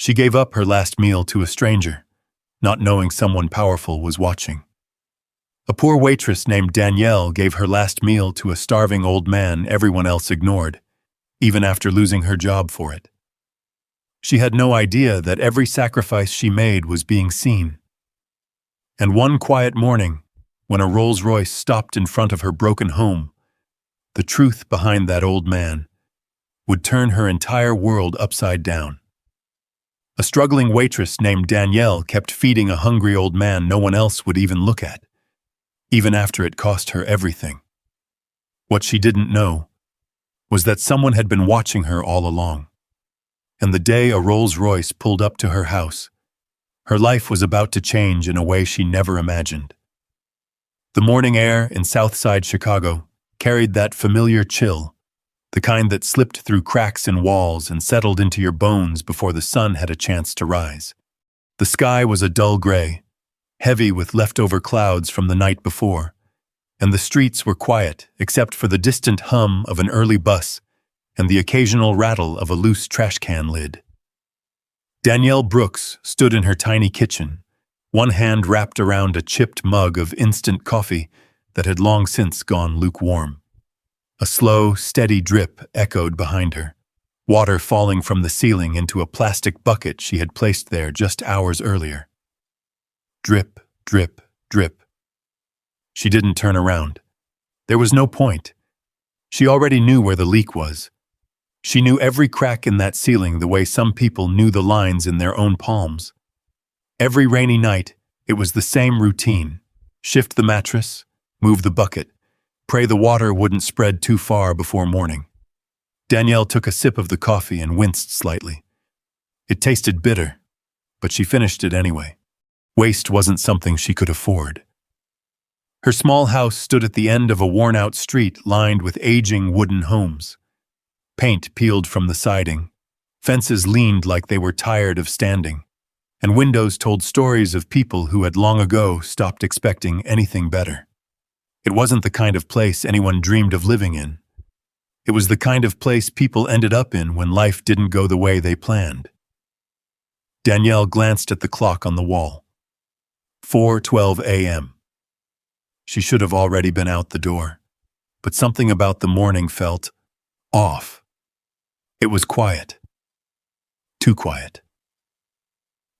She gave up her last meal to a stranger, not knowing someone powerful was watching. A poor waitress named Danielle gave her last meal to a starving old man everyone else ignored, even after losing her job for it. She had no idea that every sacrifice she made was being seen. And one quiet morning, when a Rolls-Royce stopped in front of her broken home, the truth behind that old man would turn her entire world upside down. A struggling waitress named Danielle kept feeding a hungry old man no one else would even look at, even after it cost her everything. What she didn't know was that someone had been watching her all along. And the day a Rolls-Royce pulled up to her house, her life was about to change in a way she never imagined. The morning air in Southside Chicago carried that familiar chill, the kind that slipped through cracks in walls and settled into your bones before the sun had a chance to rise. The sky was a dull gray, heavy with leftover clouds from the night before, and the streets were quiet except for the distant hum of an early bus and the occasional rattle of a loose trash can lid. Danielle Brooks stood in her tiny kitchen, one hand wrapped around a chipped mug of instant coffee that had long since gone lukewarm. A slow, steady drip echoed behind her, water falling from the ceiling into a plastic bucket she had placed there just hours earlier. Drip, drip, drip. She didn't turn around. There was no point. She already knew where the leak was. She knew every crack in that ceiling the way some people knew the lines in their own palms. Every rainy night, it was the same routine. Shift the mattress, move the bucket, pray the water wouldn't spread too far before morning. Danielle took a sip of the coffee and winced slightly. It tasted bitter, but she finished it anyway. Waste wasn't something she could afford. Her small house stood at the end of a worn-out street lined with aging wooden homes. Paint peeled from the siding, fences leaned like they were tired of standing, and windows told stories of people who had long ago stopped expecting anything better. It wasn't the kind of place anyone dreamed of living in. It was the kind of place people ended up in when life didn't go the way they planned. Danielle glanced at the clock on the wall. 4:12 a.m. She should have already been out the door, but something about the morning felt off. It was quiet. Too quiet.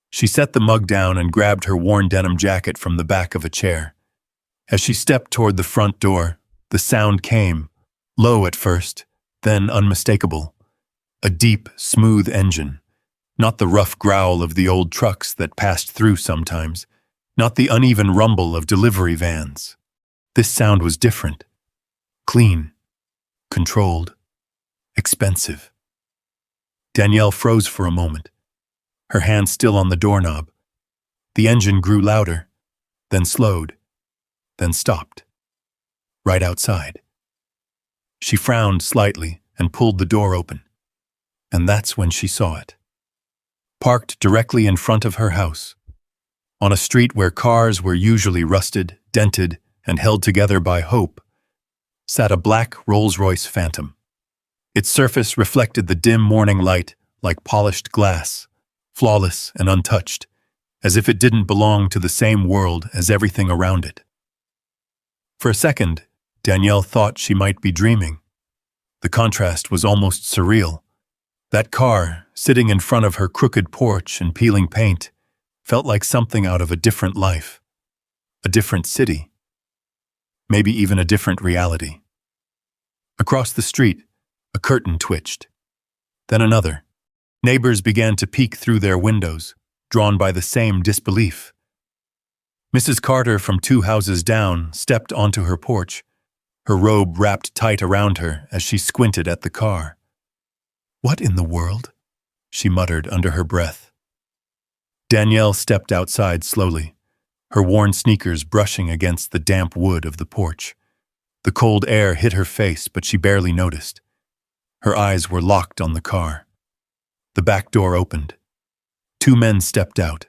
She set the mug down and grabbed her worn denim jacket from the back of a chair. As she stepped toward the front door, the sound came, low at first, then unmistakable. A deep, smooth engine, not the rough growl of the old trucks that passed through sometimes, not the uneven rumble of delivery vans. This sound was different. Clean, controlled, expensive. Danielle froze for a moment, her hand still on the doorknob. The engine grew louder, then slowed, then stopped. Right outside. She frowned slightly and pulled the door open. And that's when she saw it. Parked directly in front of her house, on a street where cars were usually rusted, dented, and held together by hope, sat a black Rolls-Royce Phantom. Its surface reflected the dim morning light like polished glass, flawless and untouched, as if it didn't belong to the same world as everything around it. For a second, Danielle thought she might be dreaming. The contrast was almost surreal. That car, sitting in front of her crooked porch and peeling paint, felt like something out of a different life, a different city, maybe even a different reality. Across the street, a curtain twitched. Then another. Neighbors began to peek through their windows, drawn by the same disbelief. Mrs. Carter from 2 houses down stepped onto her porch, her robe wrapped tight around her as she squinted at the car. "What in the world?" she muttered under her breath. Danielle stepped outside slowly, her worn sneakers brushing against the damp wood of the porch. The cold air hit her face, but she barely noticed. Her eyes were locked on the car. The back door opened. 2 men stepped out.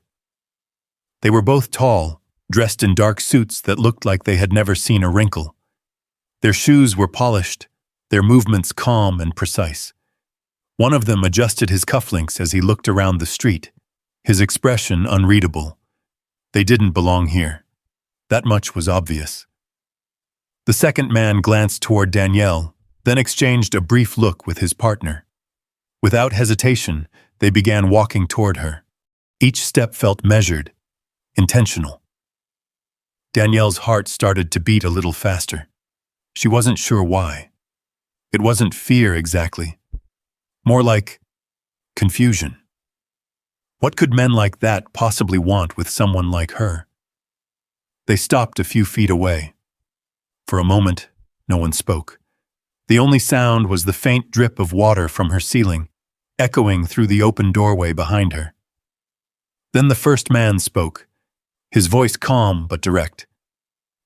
They were both tall, dressed in dark suits that looked like they had never seen a wrinkle. Their shoes were polished, their movements calm and precise. One of them adjusted his cufflinks as he looked around the street, his expression unreadable. They didn't belong here. That much was obvious. The second man glanced toward Danielle, then exchanged a brief look with his partner. Without hesitation, they began walking toward her. Each step felt measured, intentional. Danielle's heart started to beat a little faster. She wasn't sure why. It wasn't fear exactly. More like confusion. What could men like that possibly want with someone like her? They stopped a few feet away. For a moment, no one spoke. The only sound was the faint drip of water from her ceiling, echoing through the open doorway behind her. Then the first man spoke, his voice calm but direct.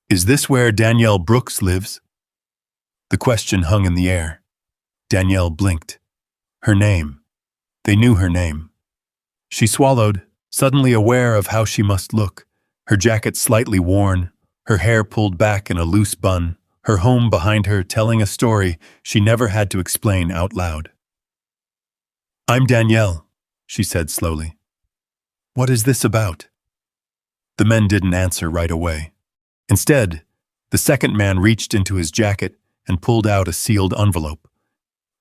"Is this where Danielle Brooks lives?" The question hung in the air. Danielle blinked. Her name. They knew her name. She swallowed, suddenly aware of how she must look, her jacket slightly worn, her hair pulled back in a loose bun, her home behind her telling a story she never had to explain out loud. "I'm Danielle," she said slowly. "What is this about?" The men didn't answer right away. Instead, the second man reached into his jacket and pulled out a sealed envelope.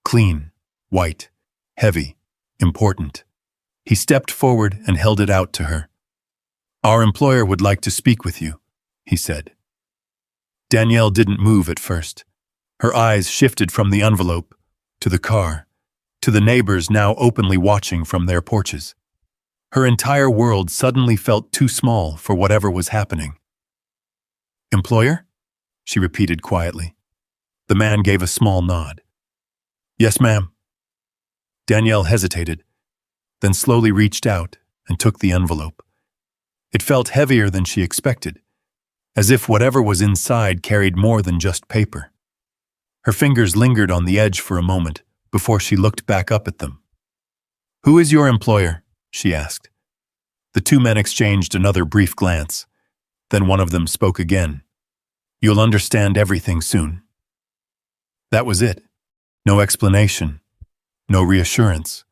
Clean, white, heavy, important. He stepped forward and held it out to her. "Our employer would like to speak with you," he said. Danielle didn't move at first. Her eyes shifted from the envelope to the car, to the neighbors now openly watching from their porches. Her entire world suddenly felt too small for whatever was happening. "Employer?" she repeated quietly. The man gave a small nod. "Yes, ma'am." Danielle hesitated, then slowly reached out and took the envelope. It felt heavier than she expected, as if whatever was inside carried more than just paper. Her fingers lingered on the edge for a moment before she looked back up at them. "Who is your employer?" she asked. The two men exchanged another brief glance. Then one of them spoke again. "You'll understand everything soon." That was it. No explanation. No reassurance.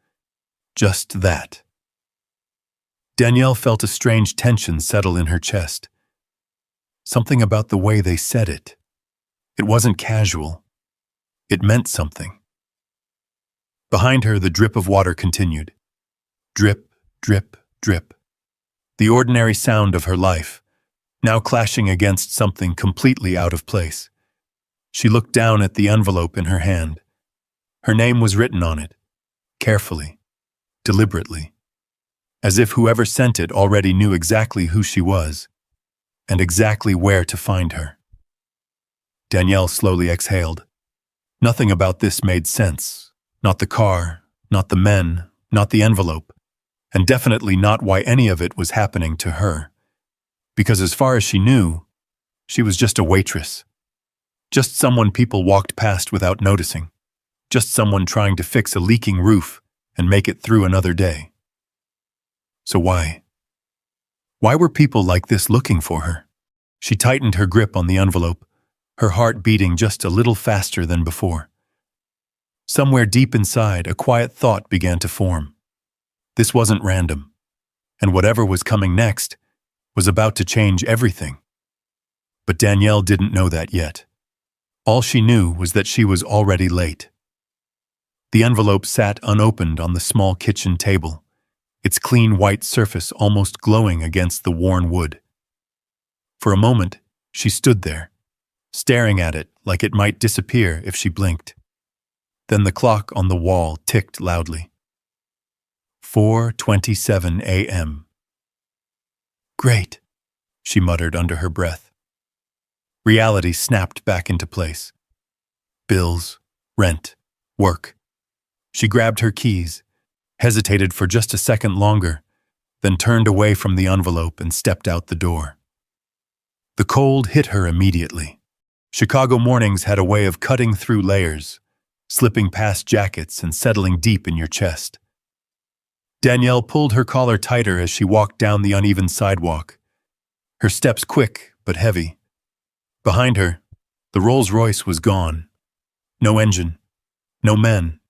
Just that. Danielle felt a strange tension settle in her chest. Something about the way they said it. It wasn't casual. It meant something. Behind her, the drip of water continued. Drip, drip, drip. The ordinary sound of her life, now clashing against something completely out of place. She looked down at the envelope in her hand. Her name was written on it, carefully, deliberately, as if whoever sent it already knew exactly who she was and exactly where to find her. Danielle slowly exhaled. Nothing about this made sense. Not the car, not the men, not the envelope, and definitely not why any of it was happening to her. Because as far as she knew, she was just a waitress. Just someone people walked past without noticing. Just someone trying to fix a leaking roof and make it through another day. So why? Why were people like this looking for her? She tightened her grip on the envelope, her heart beating just a little faster than before. Somewhere deep inside, a quiet thought began to form. This wasn't random, and whatever was coming next was about to change everything. But Danielle didn't know that yet. All she knew was that she was already late. The envelope sat unopened on the small kitchen table, its clean white surface almost glowing against the worn wood. For a moment, she stood there, staring at it like it might disappear if she blinked. Then the clock on the wall ticked loudly. 4:27 a.m. "Great," she muttered under her breath. Reality snapped back into place. Bills, rent, work. She grabbed her keys, hesitated for just a second longer, then turned away from the envelope and stepped out the door. The cold hit her immediately. Chicago mornings had a way of cutting through layers, slipping past jackets and settling deep in your chest. Danielle pulled her collar tighter as she walked down the uneven sidewalk, her steps quick but heavy. Behind her, the Rolls-Royce was gone. No engine, no men,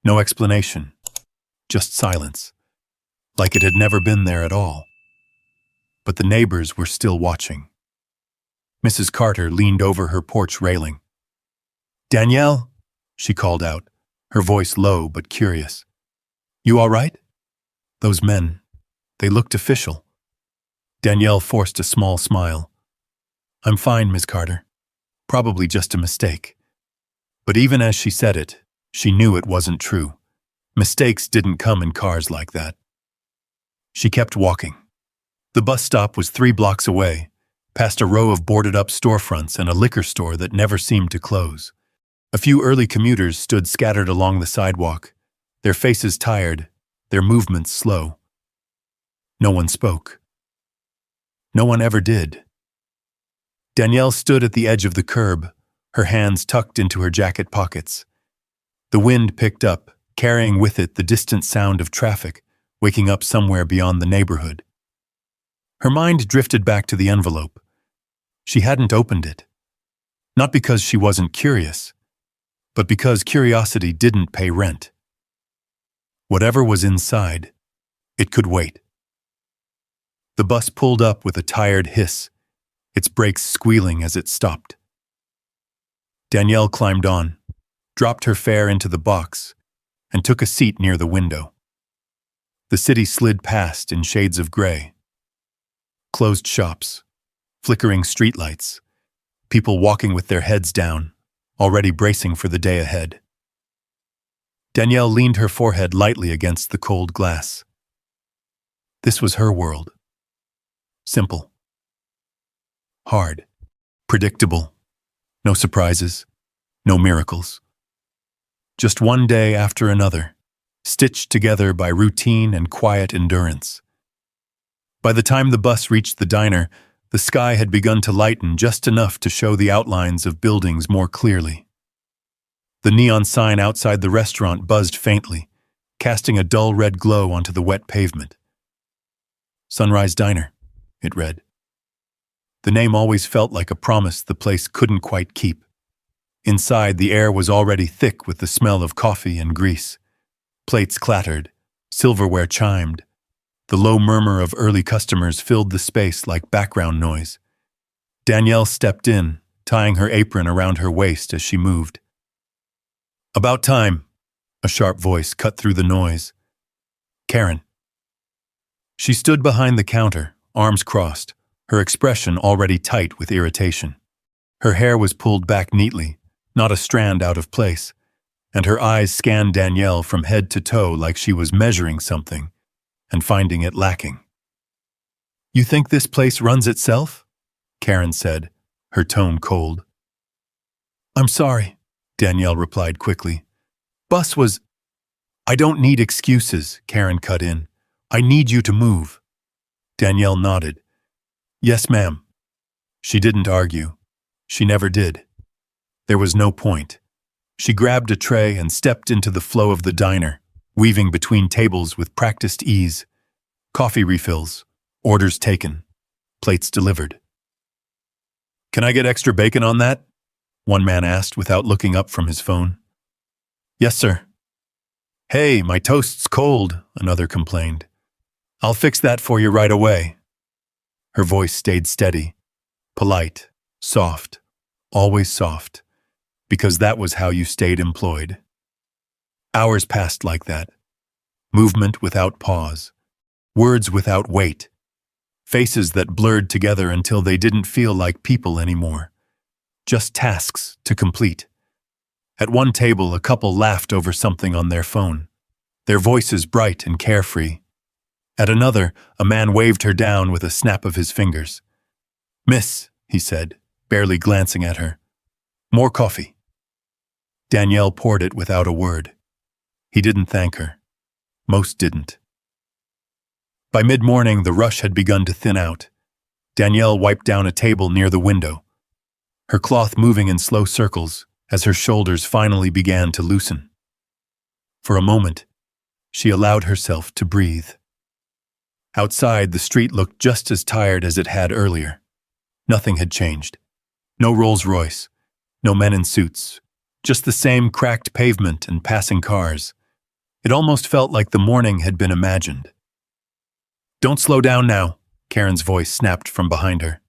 No explanation, just silence, like it had never been there at all. But the neighbors were still watching. Mrs. Carter leaned over her porch railing. "Danielle," she called out, her voice low but curious. "You all right?" Those men, they looked official. Danielle forced a small smile. "I'm fine, Miss Carter. Probably just a mistake." But even as she said it, she knew it wasn't true. Mistakes didn't come in cars like that. She kept walking. The bus stop was 3 blocks away, past a row of boarded-up storefronts and a liquor store that never seemed to close. A few early commuters stood scattered along the sidewalk, their faces tired, their movements slow. No one spoke. No one ever did. Danielle stood at the edge of the curb, her hands tucked into her jacket pockets. The wind picked up, carrying with it the distant sound of traffic, waking up somewhere beyond the neighborhood. Her mind drifted back to the envelope. She hadn't opened it. Not because she wasn't curious, but because curiosity didn't pay rent. Whatever was inside, it could wait. The bus pulled up with a tired hiss, its brakes squealing as it stopped. Danielle climbed on, dropped her fare into the box, and took a seat near the window. The city slid past in shades of gray. Closed shops, flickering streetlights, people walking with their heads down, already bracing for the day ahead. Danielle leaned her forehead lightly against the cold glass. This was her world. Simple. Hard. Predictable. No surprises. No miracles. Just one day after another, stitched together by routine and quiet endurance. By the time the bus reached the diner, the sky had begun to lighten just enough to show the outlines of buildings more clearly. The neon sign outside the restaurant buzzed faintly, casting a dull red glow onto the wet pavement. Sunrise Diner, it read. The name always felt like a promise the place couldn't quite keep. Inside, the air was already thick with the smell of coffee and grease. Plates clattered, silverware chimed. The low murmur of early customers filled the space like background noise. Danielle stepped in, tying her apron around her waist as she moved. "About time," a sharp voice cut through the noise. "Karen." She stood behind the counter, arms crossed, her expression already tight with irritation. Her hair was pulled back neatly, not a strand out of place, and her eyes scanned Danielle from head to toe like she was measuring something and finding it lacking. "You think this place runs itself?" Karen said, her tone cold. "I'm sorry," Danielle replied quickly. "Bus was—" "I don't need excuses," Karen cut in. "I need you to move." Danielle nodded. "Yes, ma'am." She didn't argue. She never did. There was no point. She grabbed a tray and stepped into the flow of the diner, weaving between tables with practiced ease. Coffee refills, orders taken, plates delivered. "Can I get extra bacon on that?" one man asked without looking up from his phone. "Yes, sir." "Hey, my toast's cold," another complained. "I'll fix that for you right away." Her voice stayed steady, polite, soft, always soft, because that was how you stayed employed. Hours passed like that. Movement without pause. Words without weight. Faces that blurred together until they didn't feel like people anymore. Just tasks to complete. At one table, a couple laughed over something on their phone, their voices bright and carefree. At another, a man waved her down with a snap of his fingers. "Miss," he said, barely glancing at her. "More coffee." Danielle poured it without a word. He didn't thank her. Most didn't. By mid-morning, the rush had begun to thin out. Danielle wiped down a table near the window, her cloth moving in slow circles as her shoulders finally began to loosen. For a moment, she allowed herself to breathe. Outside, the street looked just as tired as it had earlier. Nothing had changed. No Rolls-Royce, no men in suits, just the same cracked pavement and passing cars, It almost felt like the morning had been imagined. "Don't slow down now," Karen's voice snapped from behind her.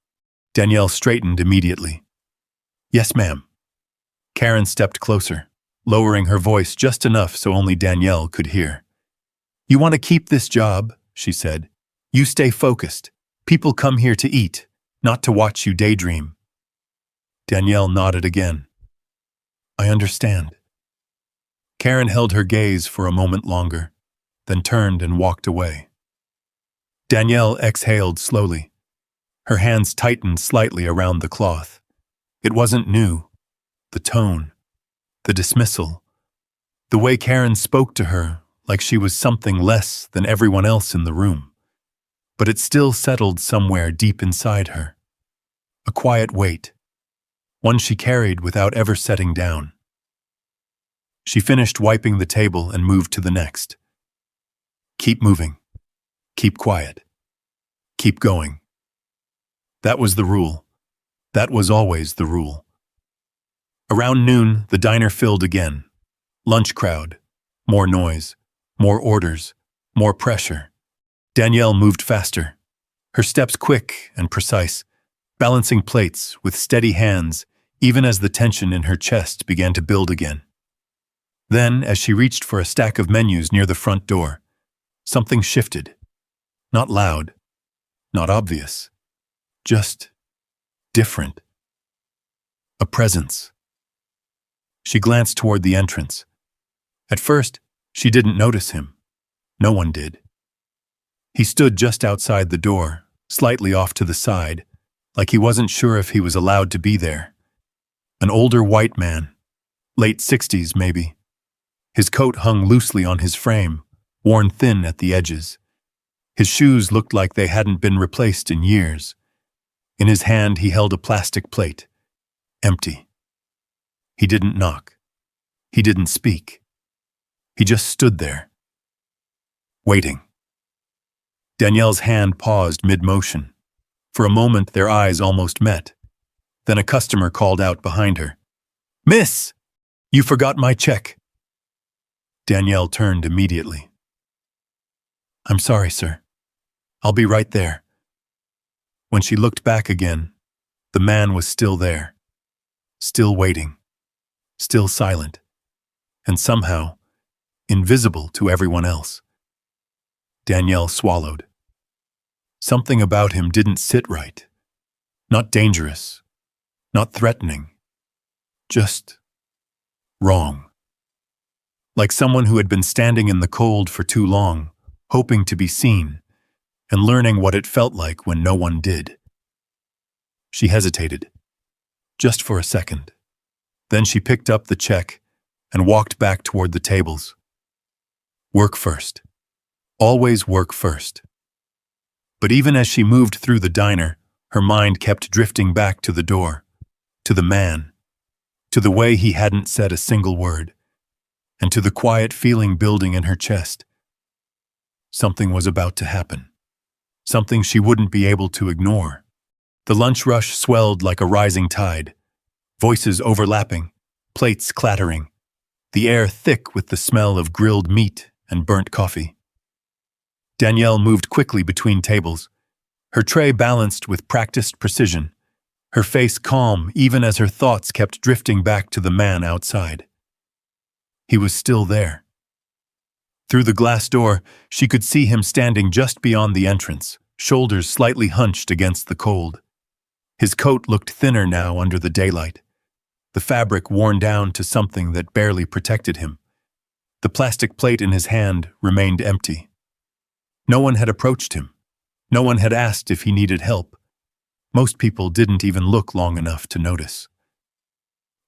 Danielle straightened immediately. "Yes, ma'am." Karen stepped closer, lowering her voice just enough so only Danielle could hear. "You want to keep this job," she said. "You stay focused. People come here to eat, not to watch you daydream." Danielle nodded again. "I understand." Karen held her gaze for a moment longer, then turned and walked away. Danielle exhaled slowly. Her hands tightened slightly around the cloth. It wasn't new. The tone, the dismissal, the way Karen spoke to her like she was something less than everyone else in the room. But it still settled somewhere deep inside her. A quiet weight, one she carried without ever setting down. She finished wiping the table and moved to the next. Keep moving. Keep quiet. Keep going. That was the rule. That was always the rule. Around noon, the diner filled again. Lunch crowd. More noise. More orders. More pressure. Danielle moved faster. Her steps quick and precise, balancing plates with steady hands even as the tension in her chest began to build again. Then, as she reached for a stack of menus near the front door, something shifted. Not loud. Not obvious. Just different. A presence. She glanced toward the entrance. At first, she didn't notice him. No one did. He stood just outside the door, slightly off to the side, like he wasn't sure if he was allowed to be there. An older white man, late 60s maybe. His coat hung loosely on his frame, worn thin at the edges. His shoes looked like they hadn't been replaced in years. In his hand he held a plastic plate, empty. He didn't knock. He didn't speak. He just stood there, waiting. Danielle's hand paused mid-motion. For a moment their eyes almost met. Then a customer called out behind her. "Miss, you forgot my check." Danielle turned immediately. "I'm sorry, sir. I'll be right there." When she looked back again, the man was still there, still waiting, still silent, and somehow invisible to everyone else. Danielle swallowed. Something about him didn't sit right. Not dangerous, not threatening, just wrong. Like someone who had been standing in the cold for too long, hoping to be seen, and learning what it felt like when no one did. She hesitated, just for a second. Then she picked up the check and walked back toward the tables. Work first. Always work first. But even as she moved through the diner, her mind kept drifting back to the door, to the man, to the way he hadn't said a single word, and to the quiet feeling building in her chest. Something was about to happen. Something she wouldn't be able to ignore. The lunch rush swelled like a rising tide, voices overlapping, plates clattering, the air thick with the smell of grilled meat and burnt coffee. Danielle moved quickly between tables, her tray balanced with practiced precision, her face calm even as her thoughts kept drifting back to the man outside. He was still there. Through the glass door, she could see him standing just beyond the entrance, shoulders slightly hunched against the cold. His coat looked thinner now under the daylight, the fabric worn down to something that barely protected him. The plastic plate in his hand remained empty. No one had approached him. No one had asked if he needed help. Most people didn't even look long enough to notice.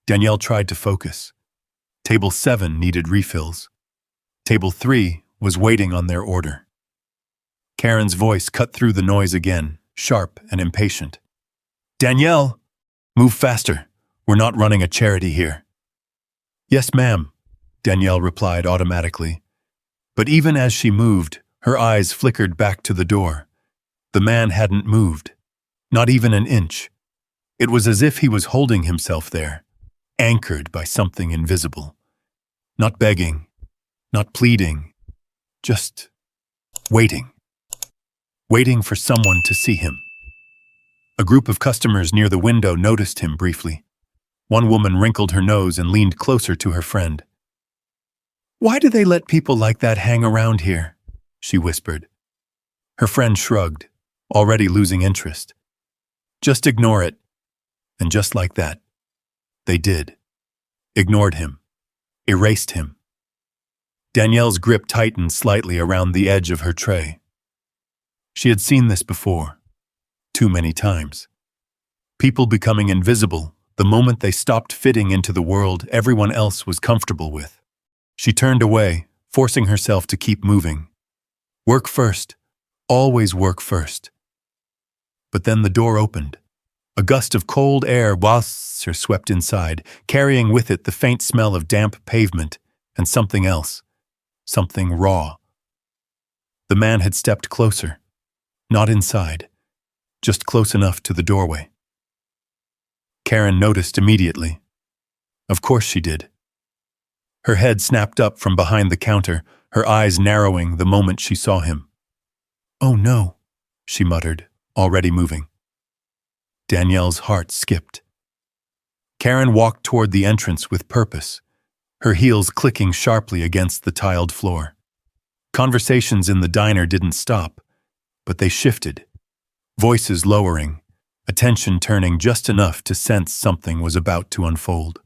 Danielle tried to focus. Table 7 needed refills. Table 3 was waiting on their order. Karen's voice cut through the noise again, sharp and impatient. "Danielle, move faster. We're not running a charity here." "Yes, ma'am," Danielle replied automatically. But even as she moved, her eyes flickered back to the door. The man hadn't moved, not even an inch. It was as if he was holding himself there, anchored by something invisible. Not begging, Not pleading, just waiting. Waiting for someone to see him. A group of customers near the window noticed him briefly. One woman wrinkled her nose and leaned closer to her friend. "Why do they let people like that hang around here?" she whispered. Her friend shrugged, already losing interest. "Just ignore it." And just like that, they did. Ignored him. Erased him. Danielle's grip tightened slightly around the edge of her tray. She had seen this before, too many times. People becoming invisible the moment they stopped fitting into the world everyone else was comfortable with. She turned away, forcing herself to keep moving. Work first. Always work first. But then the door opened. A gust of cold air swept inside, carrying with it the faint smell of damp pavement and something else, something raw. The man had stepped closer, not inside, just close enough to the doorway. Karen noticed immediately. Of course she did. Her head snapped up from behind the counter, her eyes narrowing the moment she saw him. "Oh no," she muttered, already moving. Danielle's heart skipped. Karen walked toward the entrance with purpose, her heels clicking sharply against the tiled floor. Conversations in the diner didn't stop, but they shifted, voices lowering, attention turning just enough to sense something was about to unfold.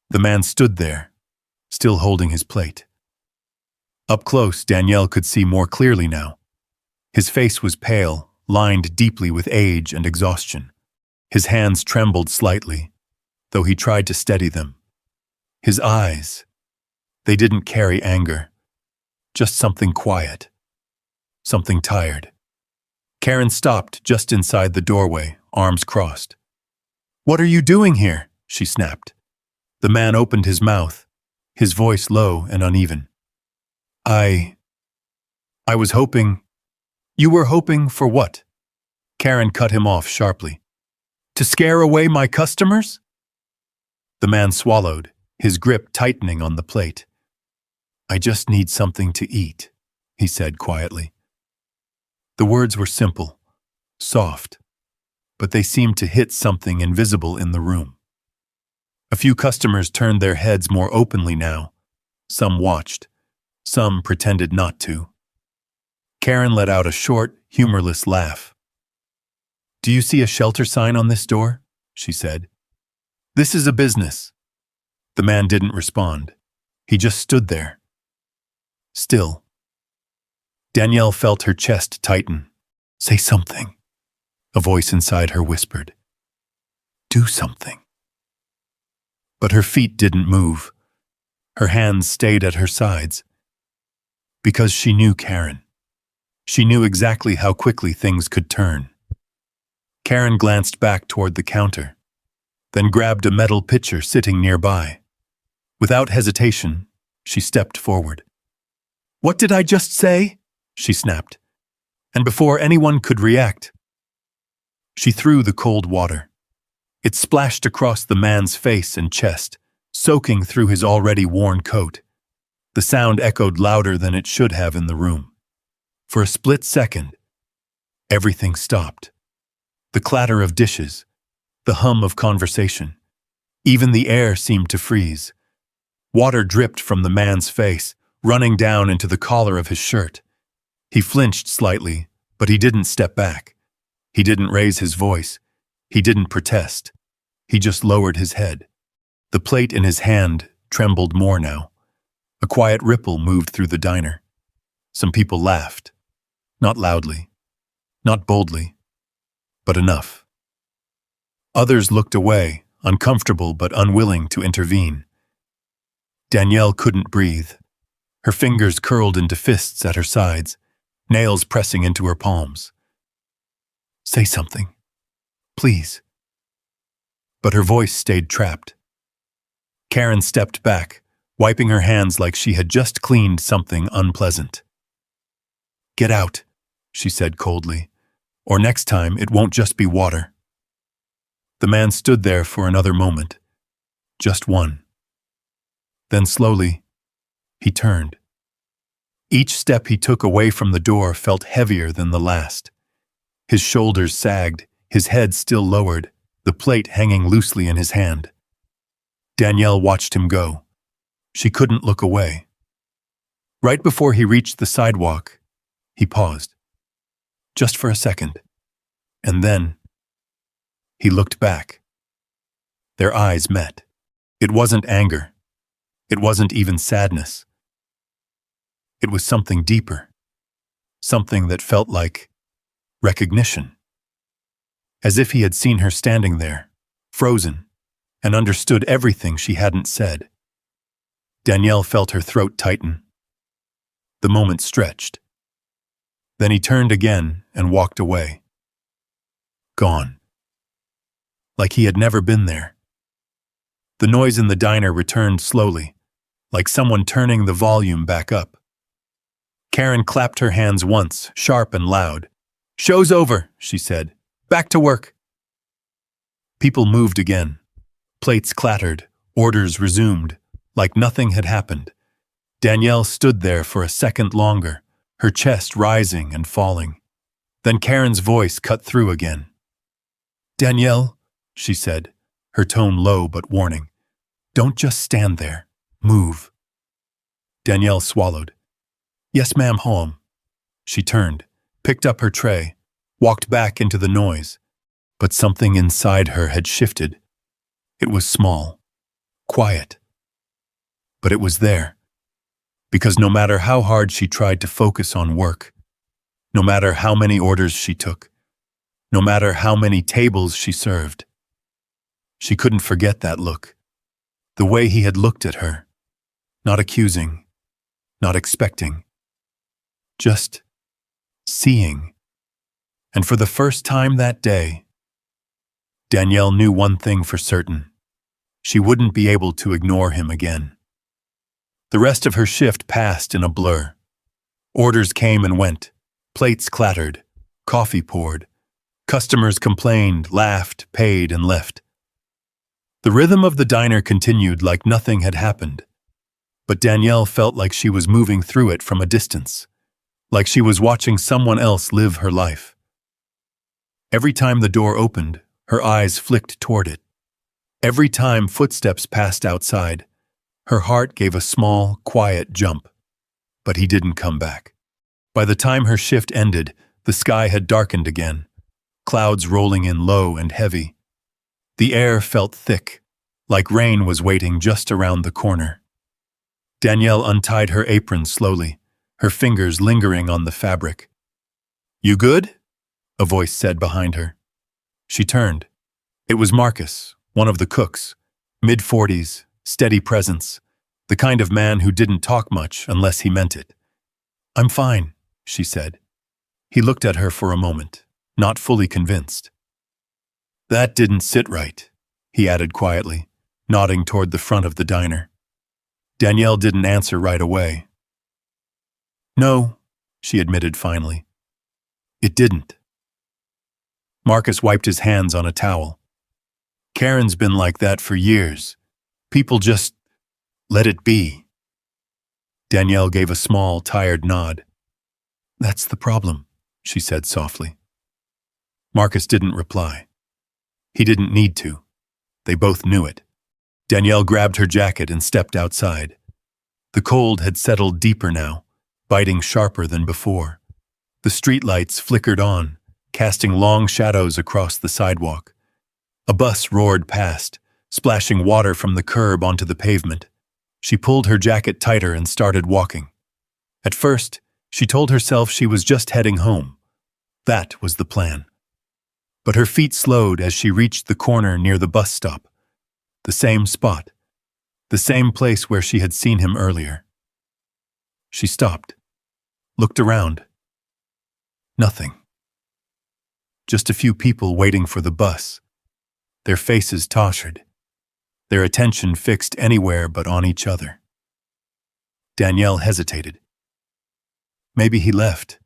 The man stood there, still holding his plate. Up close, Danielle could see more clearly now. His face was pale, lined deeply with age and exhaustion. His hands trembled slightly, though he tried to steady them. His eyes, they didn't carry anger, just something quiet, something tired. Karen stopped just inside the doorway, arms crossed. "What are you doing here?" she snapped. The man opened his mouth, his voice low and uneven. I was hoping." "You were hoping for what?" Karen cut him off sharply. "To scare away my customers?" The man swallowed, his grip tightening on the plate. "I just need something to eat," he said quietly. The words were simple, soft, but they seemed to hit something invisible in the room. A few customers turned their heads more openly now. Some watched, some pretended not to. Karen let out a short, humorless laugh. "Do you see a shelter sign on this door?" she said. "This is a business." The man didn't respond. He just stood there. Still. Danielle felt her chest tighten. "Say something," a voice inside her whispered. "Do something." But her feet didn't move. Her hands stayed at her sides. Because she knew Karen. She knew exactly how quickly things could turn. Karen glanced back toward the counter, then grabbed a metal pitcher sitting nearby. Without hesitation, she stepped forward. "What did I just say?" she snapped. And before anyone could react, she threw the cold water. It splashed across the man's face and chest, soaking through his already worn coat. The sound echoed louder than it should have in the room. For a split second, everything stopped. The clatter of dishes, the hum of conversation. Even the air seemed to freeze. Water dripped from the man's face, running down into the collar of his shirt. He flinched slightly, but he didn't step back. He didn't raise his voice. He didn't protest. He just lowered his head. The plate in his hand trembled more now. A quiet ripple moved through the diner. Some people laughed. Not loudly, not boldly, but enough. Others looked away, uncomfortable but unwilling to intervene. Danielle couldn't breathe. Her fingers curled into fists at her sides, nails pressing into her palms. "Say something, please." But her voice stayed trapped. Karen stepped back, wiping her hands like she had just cleaned something unpleasant. "Get out," she said coldly, "or next time it won't just be water." The man stood there for another moment. Just one. Then slowly, He turned. Each step he took away from the door felt heavier than the last. His shoulders sagged, his head still lowered, the plate hanging loosely in his hand. Danielle watched him go. She couldn't look away. Right before he reached the sidewalk, he paused. Just for a second. And then he looked back. Their eyes met. It wasn't anger. It wasn't even sadness. It was something deeper. Something that felt like recognition. As if he had seen her standing there, frozen, and understood everything she hadn't said. Danielle felt her throat tighten. The moment stretched. Then he turned again and walked away. Gone. Like he had never been there. The noise in the diner returned slowly, like someone turning the volume back up. Karen clapped her hands once, sharp and loud. "Show's over," she said. "Back to work." People moved again. Plates clattered, orders resumed, like nothing had happened. Danielle stood there for a second longer, her chest rising and falling. Then Karen's voice cut through again. "Danielle," she said, her tone low but warning. "Don't just stand there. Move." Danielle swallowed. "Yes, ma'am, home." She turned, picked up her tray, walked back into the noise. But something inside her had shifted. It was small, quiet. But it was there. Because no matter how hard she tried to focus on work, no matter how many orders she took, no matter how many tables she served, she couldn't forget that look. The way he had looked at her, not accusing, not expecting, just seeing. And for the first time that day, Danielle knew one thing for certain. She wouldn't be able to ignore him again. The rest of her shift passed in a blur. Orders came and went. Plates clattered. Coffee poured. Customers complained, laughed, paid, and left. The rhythm of the diner continued like nothing had happened. But Danielle felt like she was moving through it from a distance, like she was watching someone else live her life. Every time the door opened, her eyes flicked toward it. Every time footsteps passed outside, her heart gave a small, quiet jump. But he didn't come back. By the time her shift ended, the sky had darkened again, clouds rolling in low and heavy. The air felt thick, like rain was waiting just around the corner. Danielle untied her apron slowly, her fingers lingering on the fabric. "You good?" a voice said behind her. She turned. It was Marcus, one of the cooks, mid-40s, steady presence, the kind of man who didn't talk much unless he meant it. "I'm fine," she said. He looked at her for a moment, not fully convinced. "That didn't sit right," he added quietly, nodding toward the front of the diner. Danielle didn't answer right away. "No," she admitted finally. "It didn't." Marcus wiped his hands on a towel. "Karen's been like that for years. People just let it be." Danielle gave a small, tired nod. "That's the problem," she said softly. Marcus didn't reply. He didn't need to. They both knew it. Danielle grabbed her jacket and stepped outside. The cold had settled deeper now, biting sharper than before. The streetlights flickered on, casting long shadows across the sidewalk. A bus roared past, splashing water from the curb onto the pavement. She pulled her jacket tighter and started walking. At first, she told herself she was just heading home. That was the plan. But her feet slowed as she reached the corner near the bus stop. The same spot. The same place where she had seen him earlier. She stopped. Looked around. Nothing. Just a few people waiting for the bus. Their faces tousled. Their attention fixed anywhere but on each other. Danielle hesitated. Maybe he left.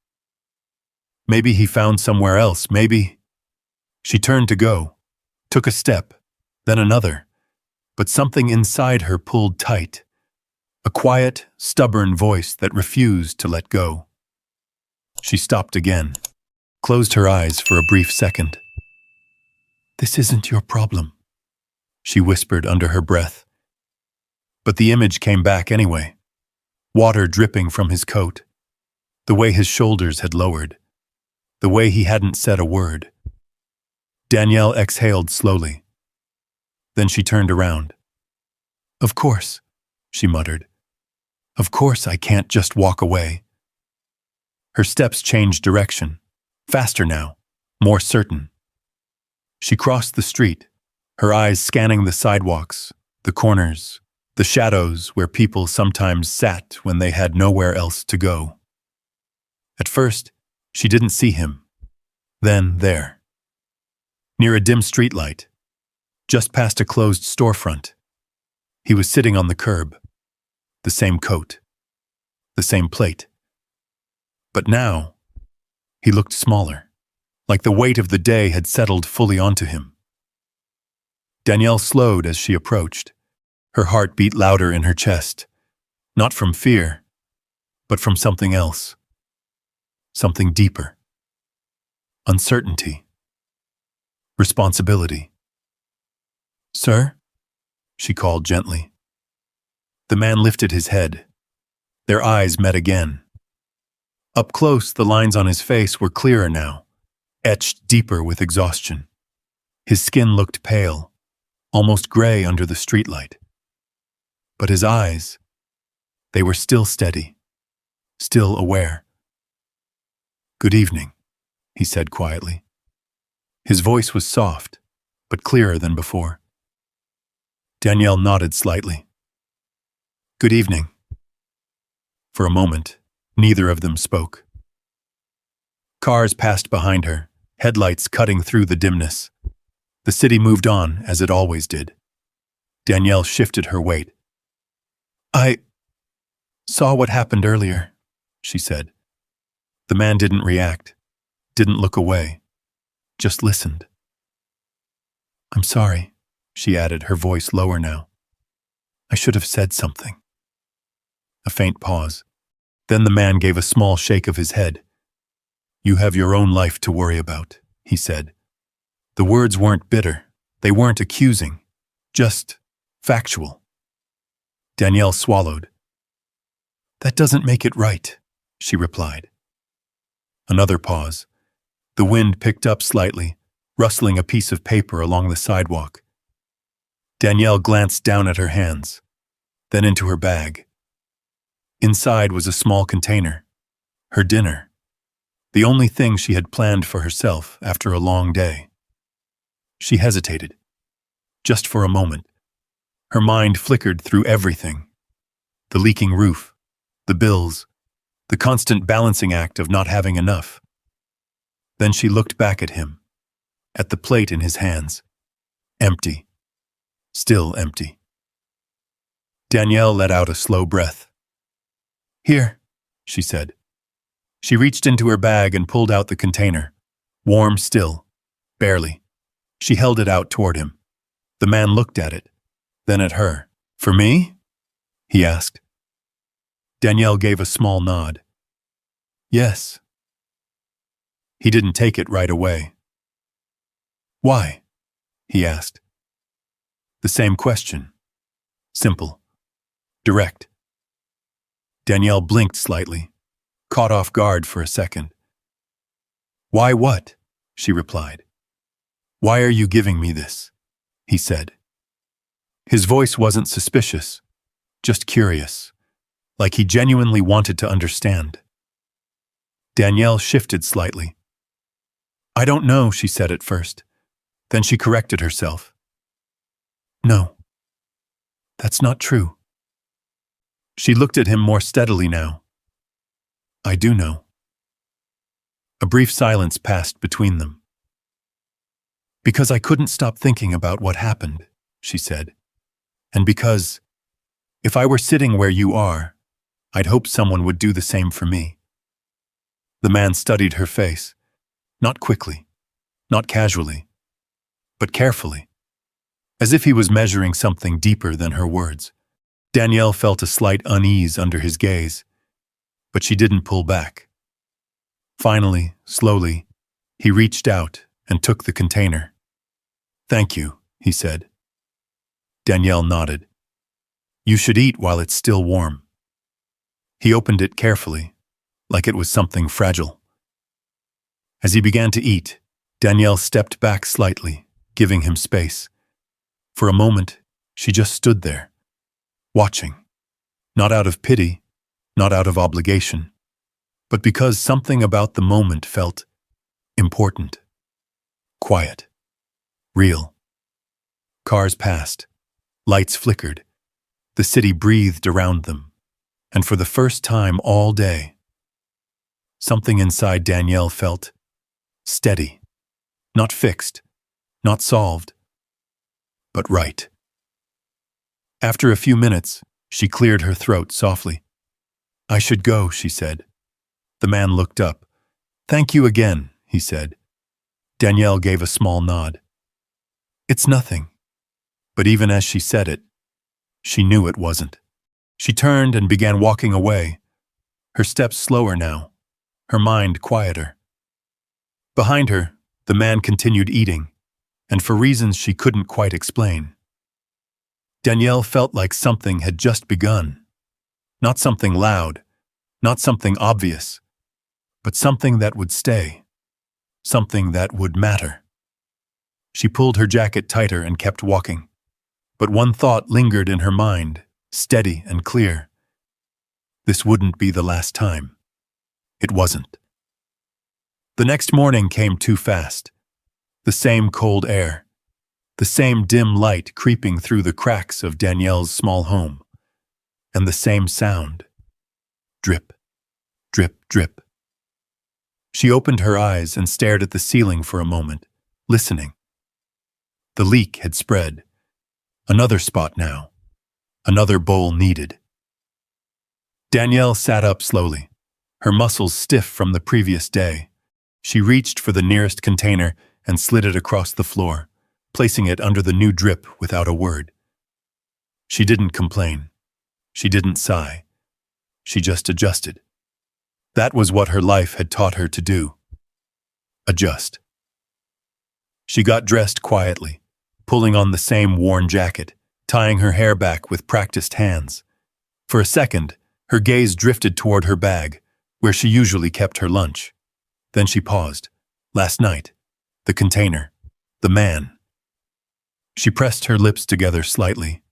Maybe he found somewhere else. Maybe... She turned to go, took a step, then another, but something inside her pulled tight. a quiet, stubborn voice that refused to let go. She stopped again, closed her eyes for a brief second. "This isn't your problem," she whispered under her breath. But the image came back anyway, water dripping from his coat, the way his shoulders had lowered, the way he hadn't said a word. Danielle exhaled slowly. Then she turned around. "Of course," she muttered. "Of course I can't just walk away." Her steps changed direction, faster now, more certain. She crossed the street, her eyes scanning the sidewalks, the corners, the shadows where people sometimes sat when they had nowhere else to go. At first, she didn't see him. Then there, near a dim streetlight, just past a closed storefront, he was sitting on the curb, the same coat, the same plate. But now, he looked smaller, like the weight of the day had settled fully onto him. Danielle slowed as she approached. Her heart beat louder in her chest, not from fear, but from something else, something deeper. Uncertainty. Responsibility. "Sir?" she called gently. The man lifted his head. Their eyes met again. Up close, the lines on his face were clearer now, etched deeper with exhaustion. His skin looked pale, almost gray under the streetlight. But his eyes, they were still steady, still aware. "Good evening," he said quietly. His voice was soft, but clearer than before. Danielle nodded slightly. "Good evening." For a moment, neither of them spoke. Cars passed behind her, headlights cutting through the dimness. The city moved on, as it always did. Danielle shifted her weight. "I saw what happened earlier," she said. The man didn't react, didn't look away, just listened. "I'm sorry," she added, her voice lower now. "I should have said something." A faint pause. Then the man gave a small shake of his head. "You have your own life to worry about," he said. The words weren't bitter, they weren't accusing, just factual. Danielle swallowed. "That doesn't make it right," she replied. Another pause. The wind picked up slightly, rustling a piece of paper along the sidewalk. Danielle glanced down at her hands, then into her bag. Inside was a small container, her dinner, the only thing she had planned for herself after a long day. She hesitated, just for a moment. Her mind flickered through everything. The leaking roof, the bills, the constant balancing act of not having enough. Then she looked back at him, at the plate in his hands. Empty. Still empty. Danielle let out a slow breath. "Here," she said. She reached into her bag and pulled out the container. Warm still, barely. She held it out toward him. The man looked at it, then at her. "For me?" he asked. Danielle gave a small nod. "Yes." He didn't take it right away. "Why?" he asked. The same question. Simple. Direct. Danielle blinked slightly, caught off guard for a second. "Why what?" she replied. "Why are you giving me this?" he said. His voice wasn't suspicious, just curious, like he genuinely wanted to understand. Danielle shifted slightly. "I don't know," she said at first. Then she corrected herself. "No, that's not true." She looked at him more steadily now. "I do know." A brief silence passed between them. "Because I couldn't stop thinking about what happened," she said. "And because, if I were sitting where you are, I'd hope someone would do the same for me." The man studied her face, not quickly, not casually, but carefully, as if he was measuring something deeper than her words. Danielle felt a slight unease under his gaze, but she didn't pull back. Finally, slowly, he reached out and took the container. "Thank you," he said. Danielle nodded. "You should eat while it's still warm." He opened it carefully, like it was something fragile. As he began to eat, Danielle stepped back slightly, giving him space. For a moment, she just stood there, watching. Not out of pity, not out of obligation, but because something about the moment felt important, quiet, real. Cars passed, lights flickered, the city breathed around them, and for the first time all day, something inside Danielle felt steady, not fixed, not solved, but right. After a few minutes, she cleared her throat softly. "I should go," she said. The man looked up. "Thank you again," he said. Danielle gave a small nod. "It's nothing." But even as she said it, she knew it wasn't. She turned and began walking away, her steps slower now, her mind quieter. Behind her, the man continued eating, and for reasons she couldn't quite explain. Danielle felt like something had just begun. Not something loud, not something obvious, but something that would stay, something that would matter. She pulled her jacket tighter and kept walking, but one thought lingered in her mind, steady and clear. This wouldn't be the last time. It wasn't. The next morning came too fast. The same cold air, the same dim light creeping through the cracks of Danielle's small home, and the same sound. Drip, drip, drip. She opened her eyes and stared at the ceiling for a moment, listening. The leak had spread. Another spot now. Another bowl needed. Danielle sat up slowly, her muscles stiff from the previous day. She reached for the nearest container and slid it across the floor, placing it under the new drip without a word. She didn't complain. She didn't sigh. She just adjusted. That was what her life had taught her to do. Adjust. She got dressed quietly, pulling on the same worn jacket, tying her hair back with practiced hands. For a second, her gaze drifted toward her bag, where she usually kept her lunch. Then she paused. Last night, the container, the man. She pressed her lips together slightly.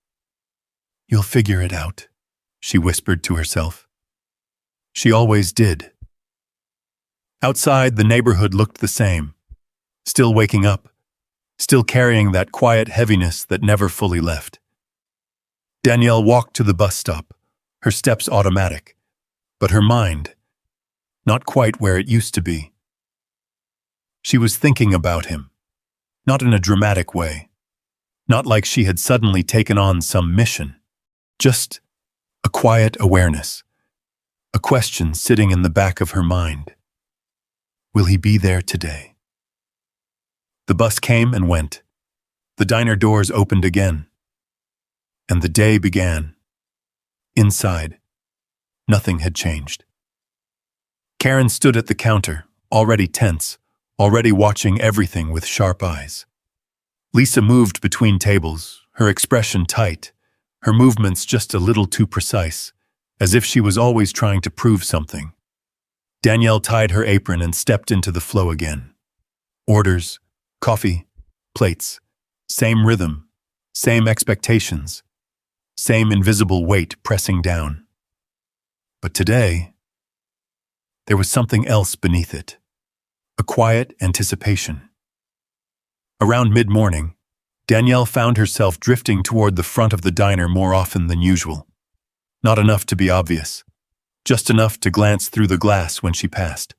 "You'll figure it out," she whispered to herself. She always did. Outside, the neighborhood looked the same, still waking up, still carrying that quiet heaviness that never fully left. Danielle walked to the bus stop, her steps automatic, but her mind not quite where it used to be. She was thinking about him, not in a dramatic way, not like she had suddenly taken on some mission, just a quiet awareness, a question sitting in the back of her mind. Will he be there today? The bus came and went. The diner doors opened again. And the day began. Inside, nothing had changed. Karen stood at the counter, already tense, already watching everything with sharp eyes. Lisa moved between tables, her expression tight, her movements just a little too precise, as if she was always trying to prove something. Danielle tied her apron and stepped into the flow again. Orders, coffee, plates, same rhythm, same expectations, same invisible weight pressing down. But today, there was something else beneath it, a quiet anticipation. Around mid-morning, Danielle found herself drifting toward the front of the diner more often than usual. Not enough to be obvious, just enough to glance through the glass when she passed.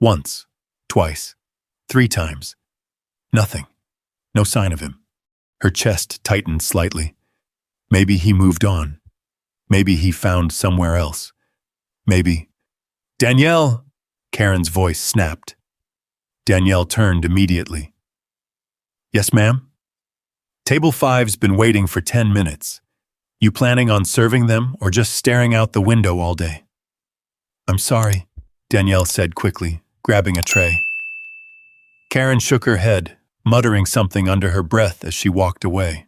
Once, twice, 3 times. Nothing. No sign of him. Her chest tightened slightly. Maybe he moved on. Maybe he found somewhere else. Maybe... "Danielle!" Karen's voice snapped. Danielle turned immediately. "Yes, ma'am?" "Table 5's been waiting for 10 minutes. You planning on serving them or just staring out the window all day? I'm sorry, Danielle said quickly, grabbing a tray. Karen shook her head, muttering something under her breath as she walked away.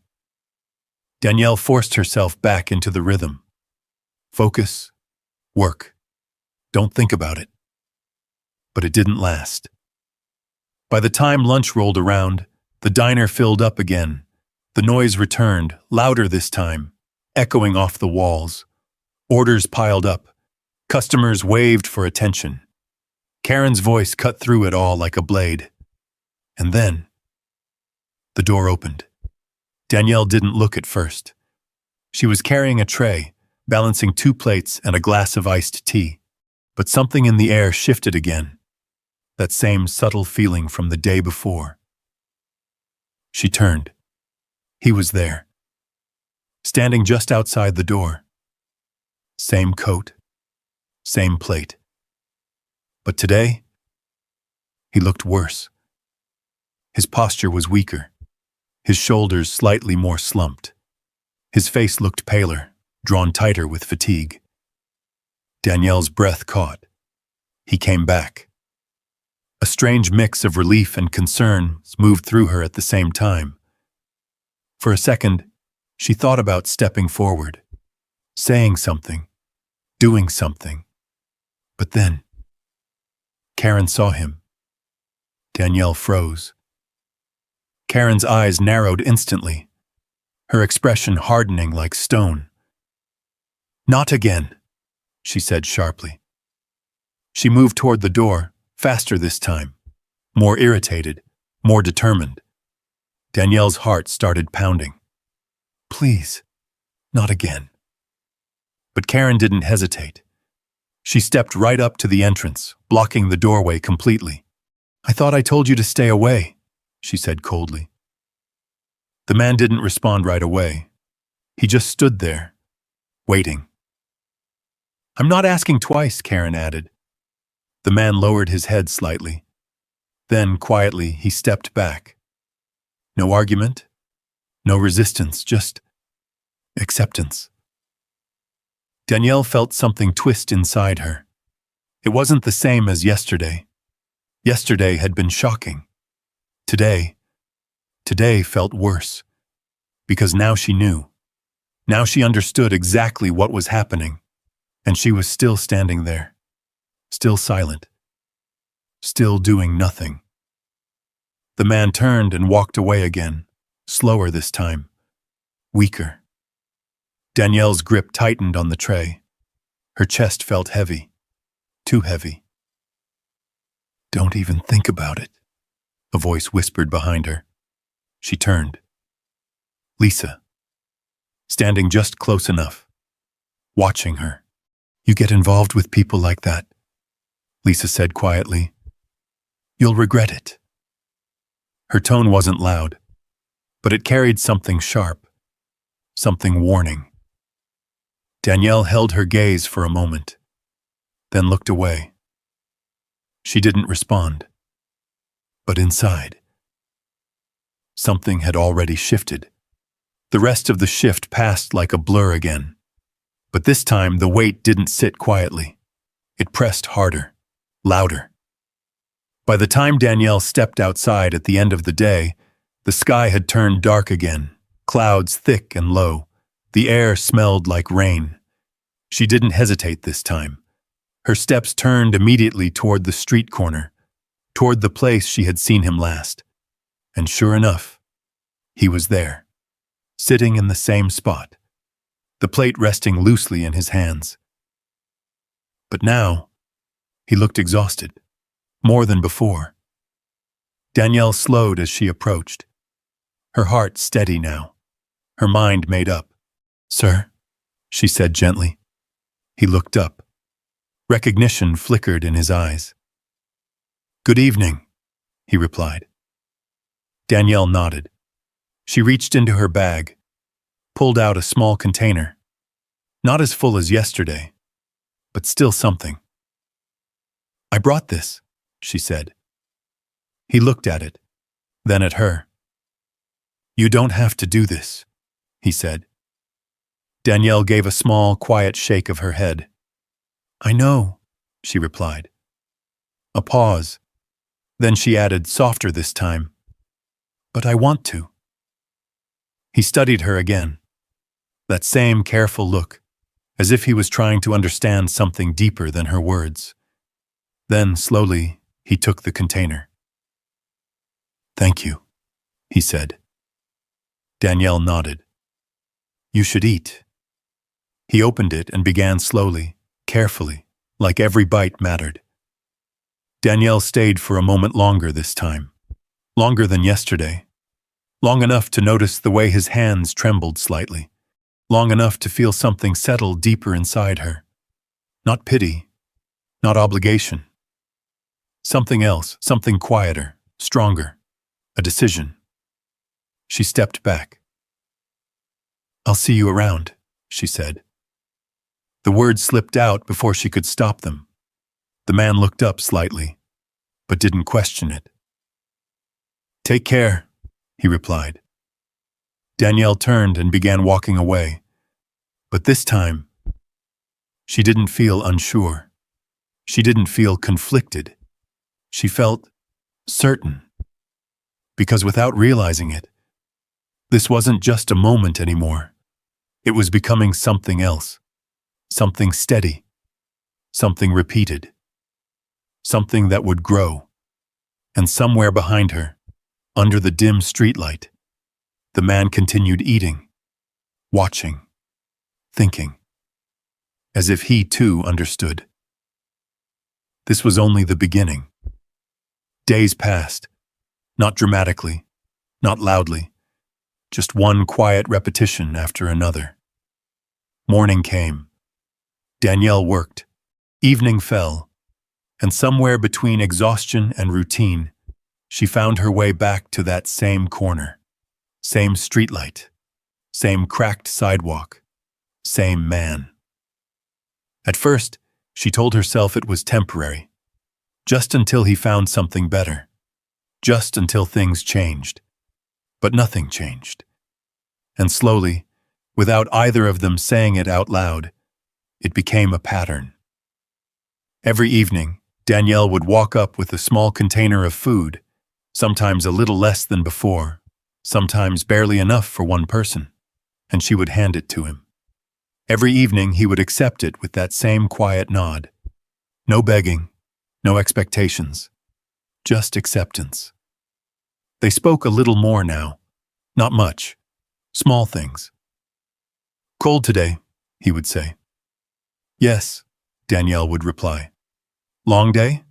Danielle forced herself back into the rhythm. Focus, work. Don't think about it. But it didn't last. By the time lunch rolled around, the diner filled up again. The noise returned, louder this time, echoing off the walls. Orders piled up. Customers waved for attention. Karen's voice cut through it all like a blade. And then, the door opened. Danielle didn't look at first. She was carrying a tray, balancing 2 plates and a glass of iced tea. But something in the air shifted again. That same subtle feeling from the day before. She turned. He was there. Standing just outside the door. Same coat. Same plate. But today, he looked worse. His posture was weaker. His shoulders slightly more slumped. His face looked paler, drawn tighter with fatigue. Danielle's breath caught. He came back. A strange mix of relief and concern moved through her at the same time. For a second, she thought about stepping forward, saying something, doing something. But then, Karen saw him. Danielle froze. Karen's eyes narrowed instantly, her expression hardening like stone. Not again, she said sharply. She moved toward the door, faster this time, more irritated, more determined. Danielle's heart started pounding. Please, not again. But Karen didn't hesitate. She stepped right up to the entrance, blocking the doorway completely. I thought I told you to stay away, she said coldly. The man didn't respond right away. He just stood there, waiting. I'm not asking twice, Karen added. The man lowered his head slightly. Then, quietly, he stepped back. No argument, no resistance, just acceptance. Danielle felt something twist inside her. It wasn't the same as yesterday. Yesterday had been shocking. Today felt worse. Because now she knew. Now she understood exactly what was happening. And she was still standing there. Still silent. Still doing nothing. The man turned and walked away again, slower this time. Weaker. Danielle's grip tightened on the tray. Her chest felt heavy. Too heavy. Don't even think about it, a voice whispered behind her. She turned. Lisa. Standing just close enough. Watching her. You get involved with people like that, Lisa said quietly. You'll regret it. Her tone wasn't loud, but it carried something sharp, something warning. Danielle held her gaze for a moment, then looked away. She didn't respond. But inside, something had already shifted. The rest of the shift passed like a blur again. But this time the weight didn't sit quietly. It pressed harder, louder. By the time Danielle stepped outside at the end of the day, the sky had turned dark again, clouds thick and low. The air smelled like rain. She didn't hesitate this time. Her steps turned immediately toward the street corner, toward the place she had seen him last. And sure enough, he was there, sitting in the same spot, the plate resting loosely in his hands. But now, he looked exhausted, more than before. Danielle slowed as she approached, her heart steady now, her mind made up. Sir, she said gently. He looked up. Recognition flickered in his eyes. Good evening, he replied. Danielle nodded. She reached into her bag, pulled out a small container, not as full as yesterday, but still something. I brought this, she said. He looked at it, then at her. You don't have to do this, he said. Danielle gave a small, quiet shake of her head. "I know," she replied. A pause. Then she added, softer this time, "But I want to." He studied her again. That same careful look, as if he was trying to understand something deeper than her words. Then, slowly, he took the container. "Thank you," he said. Danielle nodded. "You should eat." He opened it and began slowly, carefully, like every bite mattered. Danielle stayed for a moment longer this time, longer than yesterday, long enough to notice the way his hands trembled slightly, long enough to feel something settle deeper inside her. Not pity, not obligation. Something else, something quieter, stronger, a decision. She stepped back. "I'll see you around," she said. The words slipped out before she could stop them. The man looked up slightly, but didn't question it. "Take care," he replied. Danielle turned and began walking away. But this time, she didn't feel unsure. She didn't feel conflicted. She felt certain. Because without realizing it, this wasn't just a moment anymore. It was becoming something else. Something steady. Something repeated. Something that would grow. And somewhere behind her, under the dim streetlight, the man continued eating, watching, thinking, as if he too understood. This was only the beginning. Days passed, not dramatically, not loudly, just one quiet repetition after another. Morning came. Danielle worked. Evening fell. And somewhere between exhaustion and routine, she found her way back to that same corner. Same streetlight. Same cracked sidewalk. Same man. At first, she told herself it was temporary. Just until he found something better. Just until things changed. But nothing changed. And slowly, without either of them saying it out loud, it became a pattern. Every evening, Danielle would walk up with a small container of food, sometimes a little less than before, sometimes barely enough for one person, and she would hand it to him. Every evening he would accept it with that same quiet nod. No begging, no expectations, just acceptance. They spoke a little more now, not much, small things. "Cold today," he would say. "Yes," Danielle would reply. "Long day?"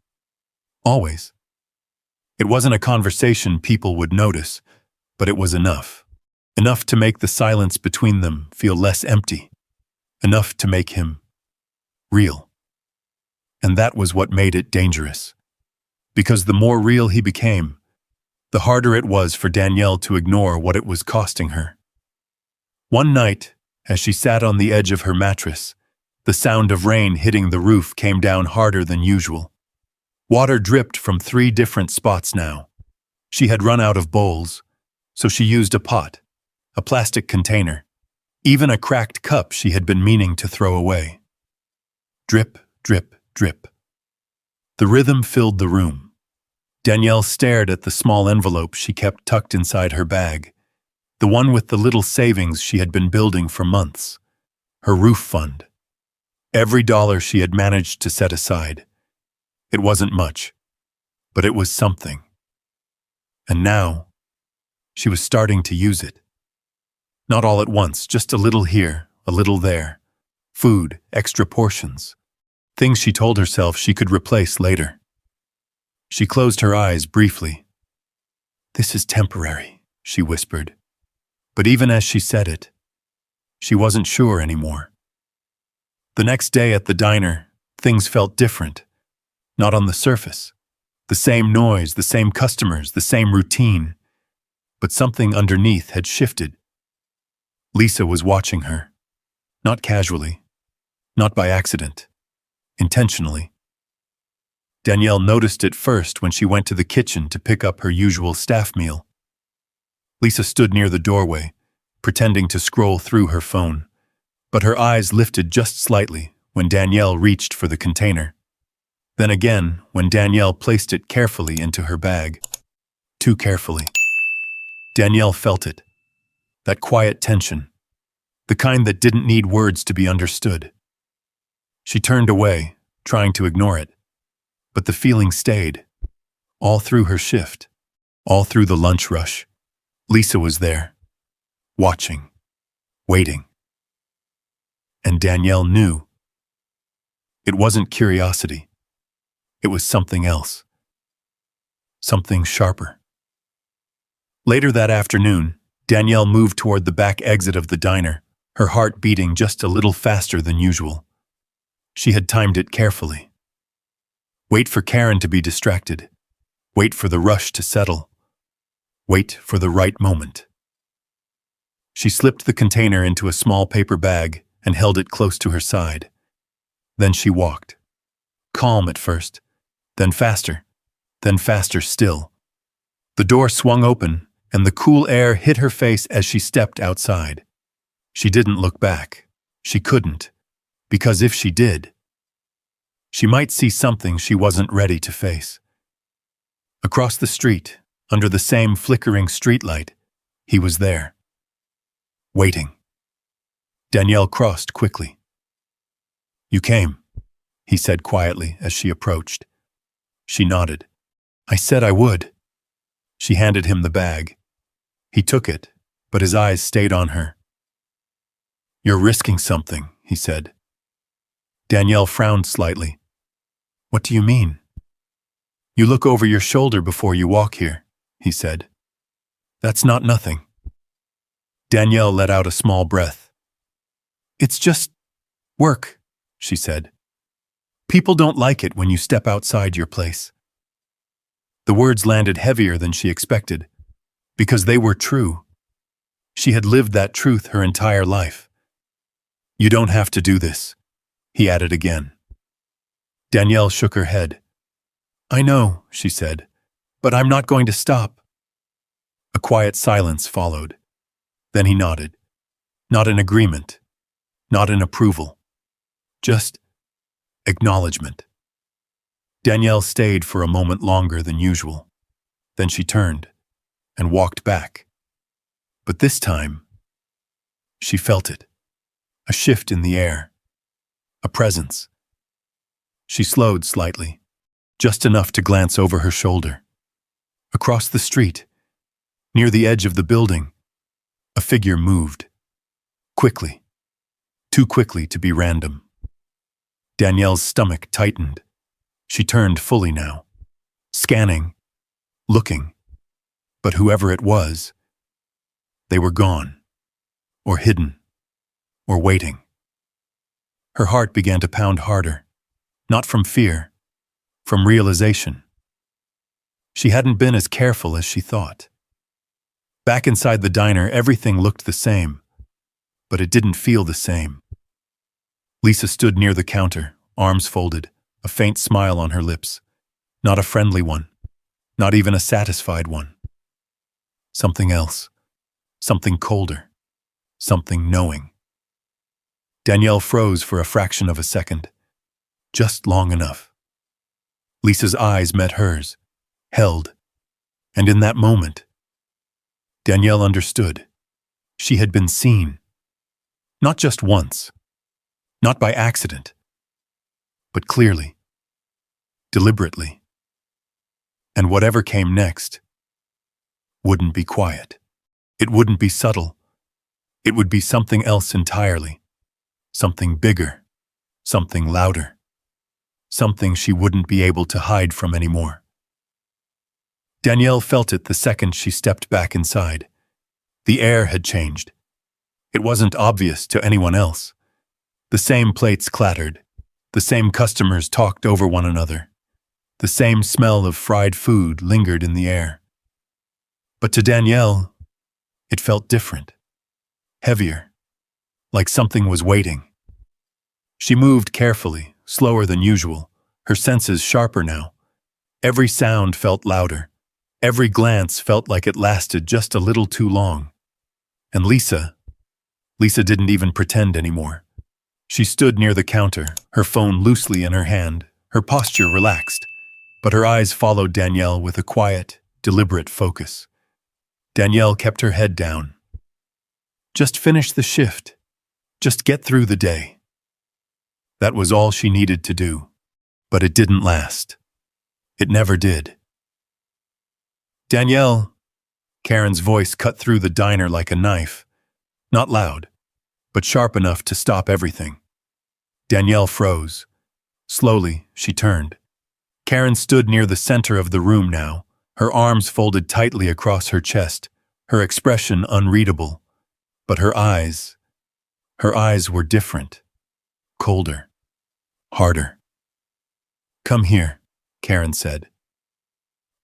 "Always." It wasn't a conversation people would notice, but it was enough. Enough to make the silence between them feel less empty. Enough to make him real. And that was what made it dangerous. Because the more real he became, the harder it was for Danielle to ignore what it was costing her. One night, as she sat on the edge of her mattress, the sound of rain hitting the roof came down harder than usual. Water dripped from 3 different spots now. She had run out of bowls, so she used a pot, a plastic container, even a cracked cup she had been meaning to throw away. Drip, drip, drip. The rhythm filled the room. Danielle stared at the small envelope she kept tucked inside her bag, the one with the little savings she had been building for months, her roof fund. Every dollar she had managed to set aside. It wasn't much, but it was something. And now, she was starting to use it. Not all at once, just a little here, a little there. Food, extra portions. Things she told herself she could replace later. She closed her eyes briefly. "This is temporary," she whispered. But even as she said it, she wasn't sure anymore. The next day at the diner, things felt different. Not on the surface. The same noise, the same customers, the same routine. But something underneath had shifted. Lisa was watching her. Not casually. Not by accident. Intentionally. Danielle noticed it first when she went to the kitchen to pick up her usual staff meal. Lisa stood near the doorway, pretending to scroll through her phone. but her eyes lifted just slightly when Danielle reached for the container. Then again when Danielle placed it carefully into her bag. Too carefully. Danielle felt it. That quiet tension. The kind that didn't need words to be understood. She turned away, trying to ignore it. But the feeling stayed. All through her shift. All through the lunch rush. Lisa was there. Watching. Waiting. And Danielle knew. It wasn't curiosity. It was something else. Something sharper. Later that afternoon, Danielle moved toward the back exit of the diner, her heart beating just a little faster than usual. She had timed it carefully. Wait for Karen to be distracted. Wait for the rush to settle. Wait for the right moment. She slipped the container into a small paper bag and held it close to her side. Then she walked. Calm at first, then faster still. The door swung open, and the cool air hit her face as she stepped outside. She didn't look back. She couldn't, because if she did, she might see something she wasn't ready to face. Across the street, under the same flickering streetlight, he was there. Waiting. Danielle crossed quickly. "You came," he said quietly as she approached. She nodded. "I said I would." She handed him the bag. He took it, but his eyes stayed on her. "You're risking something," he said. Danielle frowned slightly. "What do you mean?" "You look over your shoulder before you walk here," he said. "That's not nothing." Danielle let out a small breath. "It's just work," she said. "People don't like it when you step outside your place." The words landed heavier than she expected, because they were true. She had lived that truth her entire life. "You don't have to do this," he added again. Danielle shook her head. "I know," she said, "but I'm not going to stop." A quiet silence followed. Then he nodded. Not in agreement, not in approval, just acknowledgement. Danielle stayed for a moment longer than usual. Then she turned and walked back. But this time, she felt it. A shift in the air. A presence. She slowed slightly, just enough to glance over her shoulder. Across the street, near the edge of the building, a figure moved. Quickly. Too quickly to be random. Danielle's stomach tightened. She turned fully now. Scanning. Looking. But whoever it was, they were gone. Or hidden. Or waiting. Her heart began to pound harder. Not from fear. From realization. She hadn't been as careful as she thought. Back inside the diner, everything looked the same. But it didn't feel the same. Lisa stood near the counter, arms folded, a faint smile on her lips. Not a friendly one. Not even a satisfied one. Something else. Something colder. Something knowing. Danielle froze for a fraction of a second. Just long enough. Lisa's eyes met hers, held. And in that moment, Danielle understood. She had been seen. Not just once. Not by accident. But clearly. Deliberately. And whatever came next wouldn't be quiet. It wouldn't be subtle. It would be something else entirely. Something bigger. Something louder. Something she wouldn't be able to hide from anymore. Danielle felt it the second she stepped back inside. The air had changed. It wasn't obvious to anyone else. The same plates clattered. The same customers talked over one another. The same smell of fried food lingered in the air. But to Danielle, it felt different. Heavier. Like something was waiting. She moved carefully, slower than usual, her senses sharper now. Every sound felt louder. Every glance felt like it lasted just a little too long. And Lisa Lisa didn't even pretend anymore. She stood near the counter, her phone loosely in her hand, her posture relaxed, but her eyes followed Danielle with a quiet, deliberate focus. Danielle kept her head down. Just finish the shift. Just get through the day. That was all she needed to do. But it didn't last. It never did. Danielle, Karen's voice cut through the diner like a knife. Not loud, but sharp enough to stop everything. Danielle froze. Slowly, she turned. Karen stood near the center of the room now, her arms folded tightly across her chest, her expression unreadable. But her eyes were different. Colder. Harder. Come here, Karen said.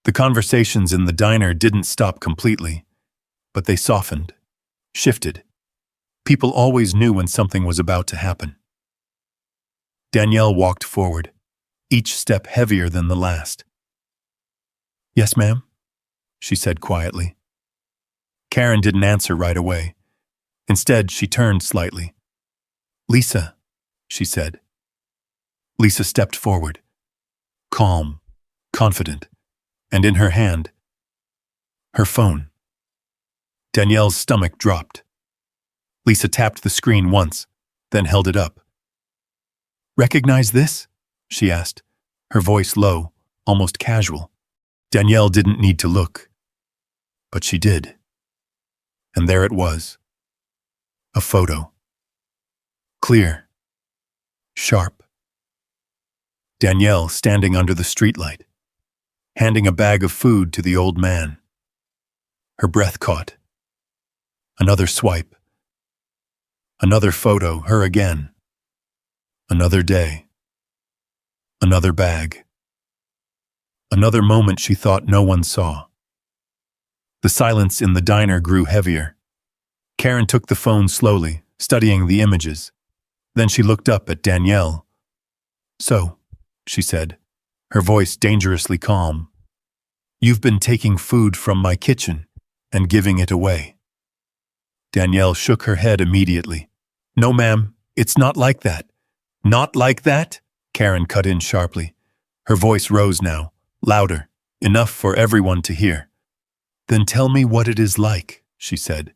The conversations in the diner didn't stop completely, but they softened, shifted. People always knew when something was about to happen. Danielle walked forward, each step heavier than the last. Yes, ma'am, she said quietly. Karen didn't answer right away. Instead, she turned slightly. Lisa, she said. Lisa stepped forward, calm, confident, and in her hand, her phone. Danielle's stomach dropped. Lisa tapped the screen once, then held it up. Recognize this? She asked, her voice low, almost casual. Danielle didn't need to look, but she did. And there it was. A photo. Clear. Sharp. Danielle standing under the streetlight, handing a bag of food to the old man. Her breath caught. Another swipe. Another photo, her again. Another day. Another bag. Another moment she thought no one saw. The silence in the diner grew heavier. Karen took the phone slowly, studying the images. Then she looked up at Danielle. So, she said, her voice dangerously calm, you've been taking food from my kitchen and giving it away. Danielle shook her head immediately. No, ma'am, it's not like that. Not like that? Karen cut in sharply. Her voice rose now, louder, enough for everyone to hear. Then tell me what it is like, she said,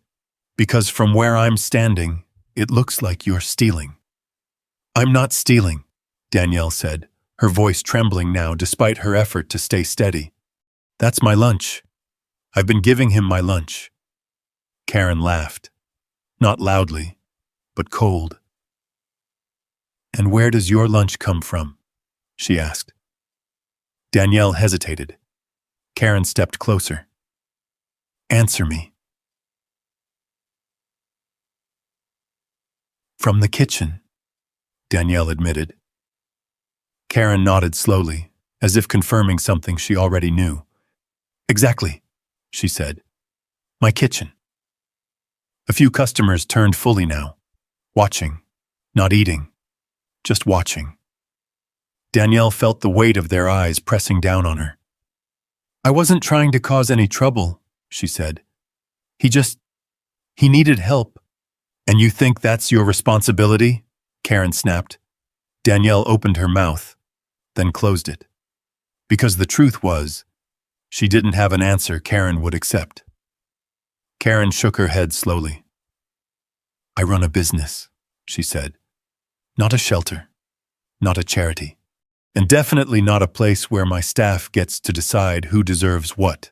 because from where I'm standing, it looks like you're stealing. I'm not stealing, Danielle said, her voice trembling now despite her effort to stay steady. That's my lunch. I've been giving him my lunch. Karen laughed. Not loudly, but cold. And where does your lunch come from? She asked. Danielle hesitated. Karen stepped closer. Answer me. From the kitchen, Danielle admitted. Karen nodded slowly, as if confirming something she already knew. Exactly, she said. My kitchen. A few customers turned fully now, watching, not eating, just watching. Danielle felt the weight of their eyes pressing down on her. I wasn't trying to cause any trouble, she said. He needed help. And you think that's your responsibility? Karen snapped. Danielle opened her mouth, then closed it. Because the truth was, she didn't have an answer Karen would accept. Karen shook her head slowly. I run a business, she said. Not a shelter, not a charity, and definitely not a place where my staff gets to decide who deserves what.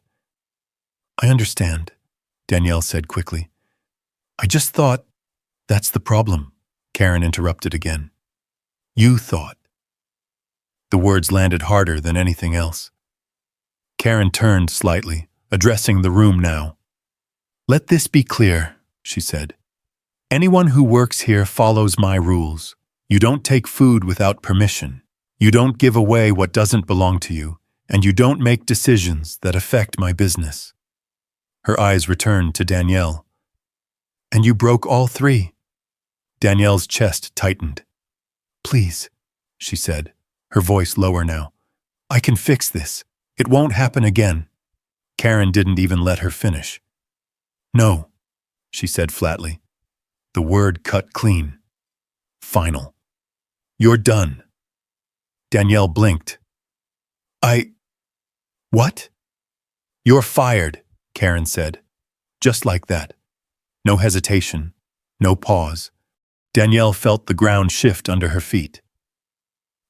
I understand, Danielle said quickly. I just thought, that's the problem, Karen interrupted again. You thought. The words landed harder than anything else. Karen turned slightly, addressing the room now. Let this be clear, she said. Anyone who works here follows my rules. You don't take food without permission. You don't give away what doesn't belong to you, and you don't make decisions that affect my business. Her eyes returned to Danielle. And you broke all three. Danielle's chest tightened. Please, she said, her voice lower now. I can fix this. It won't happen again. Karen didn't even let her finish. No, she said flatly. The word cut clean. Final. You're done. Danielle blinked. What? You're fired, Karen said. Just like that. No hesitation. No pause. Danielle felt the ground shift under her feet.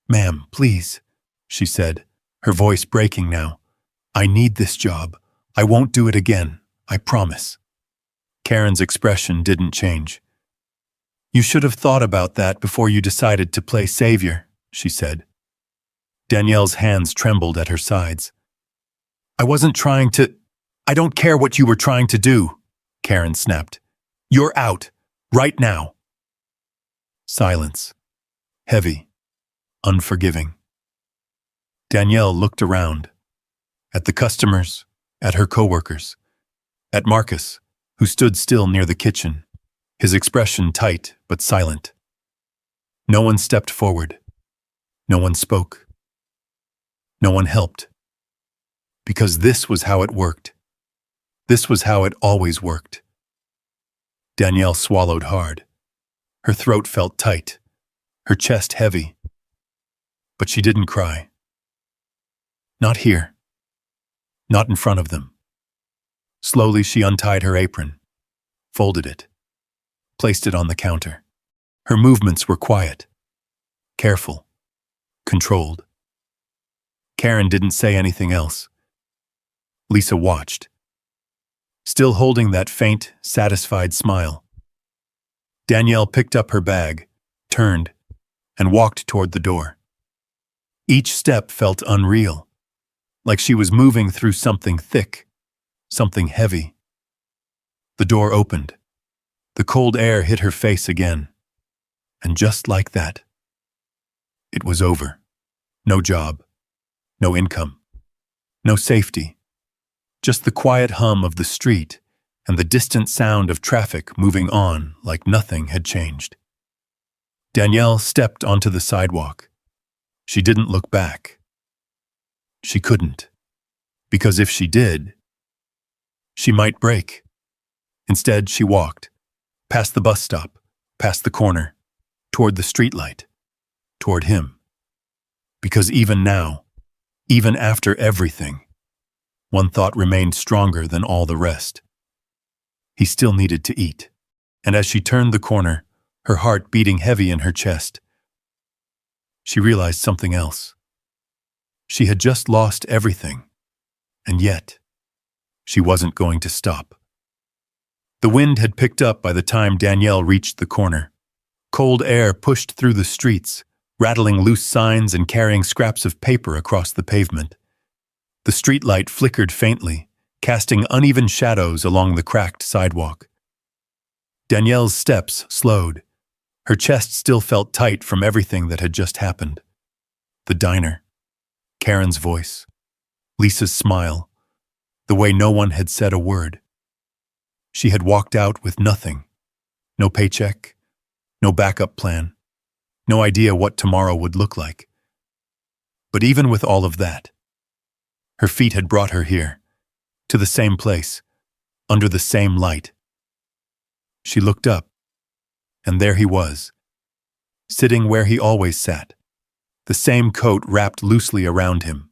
Ma'am, please, she said, her voice breaking now. I need this job. I won't do it again. I promise. Karen's expression didn't change. You should have thought about that before you decided to play savior, she said. Danielle's hands trembled at her sides. I don't care what you were trying to do, Karen snapped. You're out. Right now. Silence. Heavy. Unforgiving. Danielle looked around. At the customers, at her coworkers, at Marcus, who stood still near the kitchen, his expression tight but silent. No one stepped forward. No one spoke. No one helped. Because this was how it worked. This was how it always worked. Danielle swallowed hard. Her throat felt tight, her chest heavy. But she didn't cry. Not here. Not in front of them. Slowly she untied her apron, folded it, placed it on the counter. Her movements were quiet, careful, controlled. Karen didn't say anything else. Lisa watched, still holding that faint, satisfied smile. Danielle picked up her bag, turned, and walked toward the door. Each step felt unreal, like she was moving through something thick, something heavy. The door opened. The cold air hit her face again. And just like that, it was over. No job, no income, no safety. Just the quiet hum of the street and the distant sound of traffic moving on like nothing had changed. Danielle stepped onto the sidewalk. She didn't look back. She couldn't, because if she did, she might break. Instead, she walked, past the bus stop, past the corner, toward the streetlight, toward him. Because even now, even after everything, one thought remained stronger than all the rest. He still needed to eat. And as she turned the corner, her heart beating heavy in her chest, she realized something else. She had just lost everything, and yet, she wasn't going to stop. The wind had picked up by the time Danielle reached the corner. Cold air pushed through the streets, rattling loose signs and carrying scraps of paper across the pavement. The streetlight flickered faintly, casting uneven shadows along the cracked sidewalk. Danielle's steps slowed. Her chest still felt tight from everything that had just happened. The diner, Karen's voice, Lisa's smile, the way no one had said a word. She had walked out with nothing. No paycheck, no backup plan, no idea what tomorrow would look like. But even with all of that, her feet had brought her here, to the same place, under the same light. She looked up, and there he was, sitting where he always sat, the same coat wrapped loosely around him,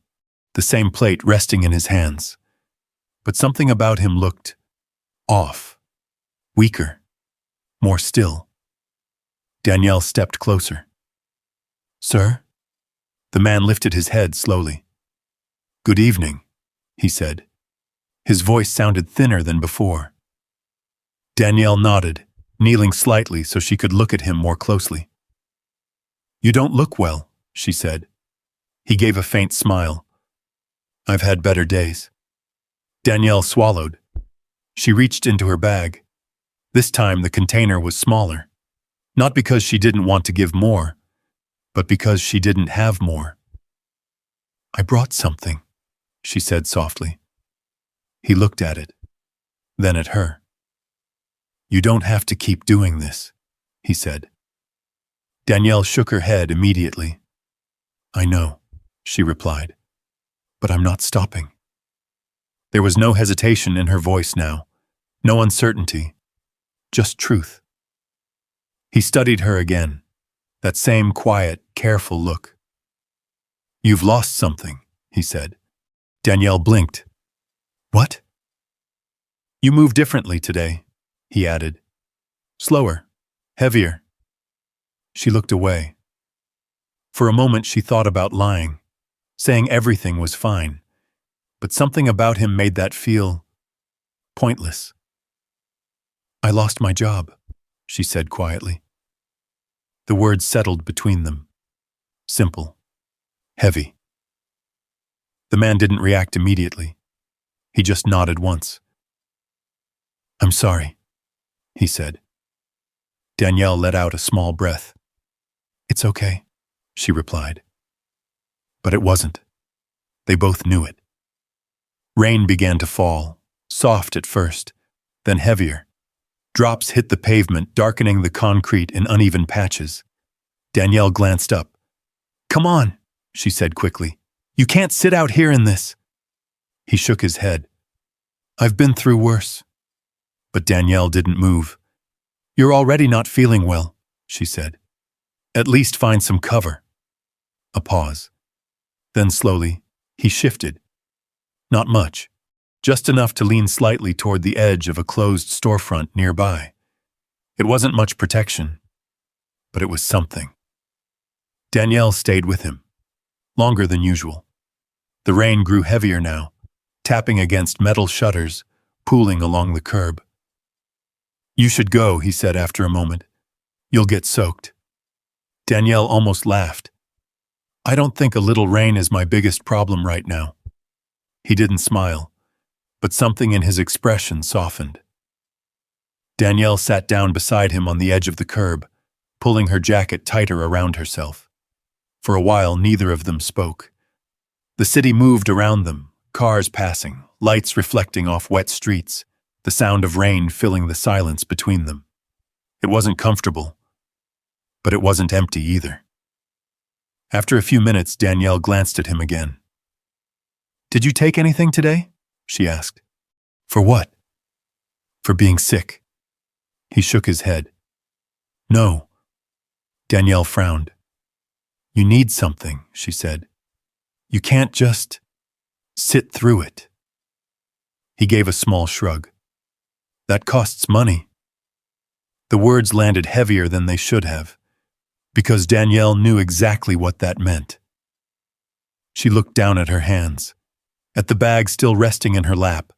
the same plate resting in his hands. But something about him looked off, weaker, more still. Danielle stepped closer. Sir? The man lifted his head slowly. Good evening, he said. His voice sounded thinner than before. Danielle nodded, kneeling slightly so she could look at him more closely. You don't look well, she said. He gave a faint smile. I've had better days. Danielle swallowed. She reached into her bag. This time the container was smaller. Not because she didn't want to give more, but because she didn't have more. I brought something, she said softly. He looked at it, then at her. You don't have to keep doing this, he said. Danielle shook her head immediately. I know, she replied, but I'm not stopping. There was no hesitation in her voice now, no uncertainty, just truth. He studied her again, that same quiet, careful look. "You've lost something," he said. Danielle blinked. "What?" "You move differently today," he added. "Slower, heavier." She looked away. For a moment she thought about lying, saying everything was fine, but something about him made that feel pointless. "I lost my job," she said quietly. The words settled between them. Simple. Heavy. The man didn't react immediately. He just nodded once. "I'm sorry," he said. Danielle let out a small breath. "It's okay," she replied. But it wasn't. They both knew it. Rain began to fall, soft at first, then heavier. Drops hit the pavement, darkening the concrete in uneven patches. Danielle glanced up. "Come on," she said quickly. "You can't sit out here in this." He shook his head. "I've been through worse." But Danielle didn't move. "You're already not feeling well," she said. "At least find some cover." A pause. Then slowly, he shifted. Not much, just enough to lean slightly toward the edge of a closed storefront nearby. It wasn't much protection, but it was something. Danielle stayed with him, longer than usual. The rain grew heavier now, tapping against metal shutters, pooling along the curb. "You should go," he said after a moment. "You'll get soaked." Danielle almost laughed. "I don't think a little rain is my biggest problem right now." He didn't smile, but something in his expression softened. Danielle sat down beside him on the edge of the curb, pulling her jacket tighter around herself. For a while, neither of them spoke. The city moved around them, cars passing, lights reflecting off wet streets, the sound of rain filling the silence between them. It wasn't comfortable, but it wasn't empty either. After a few minutes, Danielle glanced at him again. "Did you take anything today?" she asked. "For what?" "For being sick." He shook his head. "No." Danielle frowned. "You need something," she said. "You can't just sit through it." He gave a small shrug. "That costs money." The words landed heavier than they should have, because Danielle knew exactly what that meant. She looked down at her hands, at the bag still resting in her lap,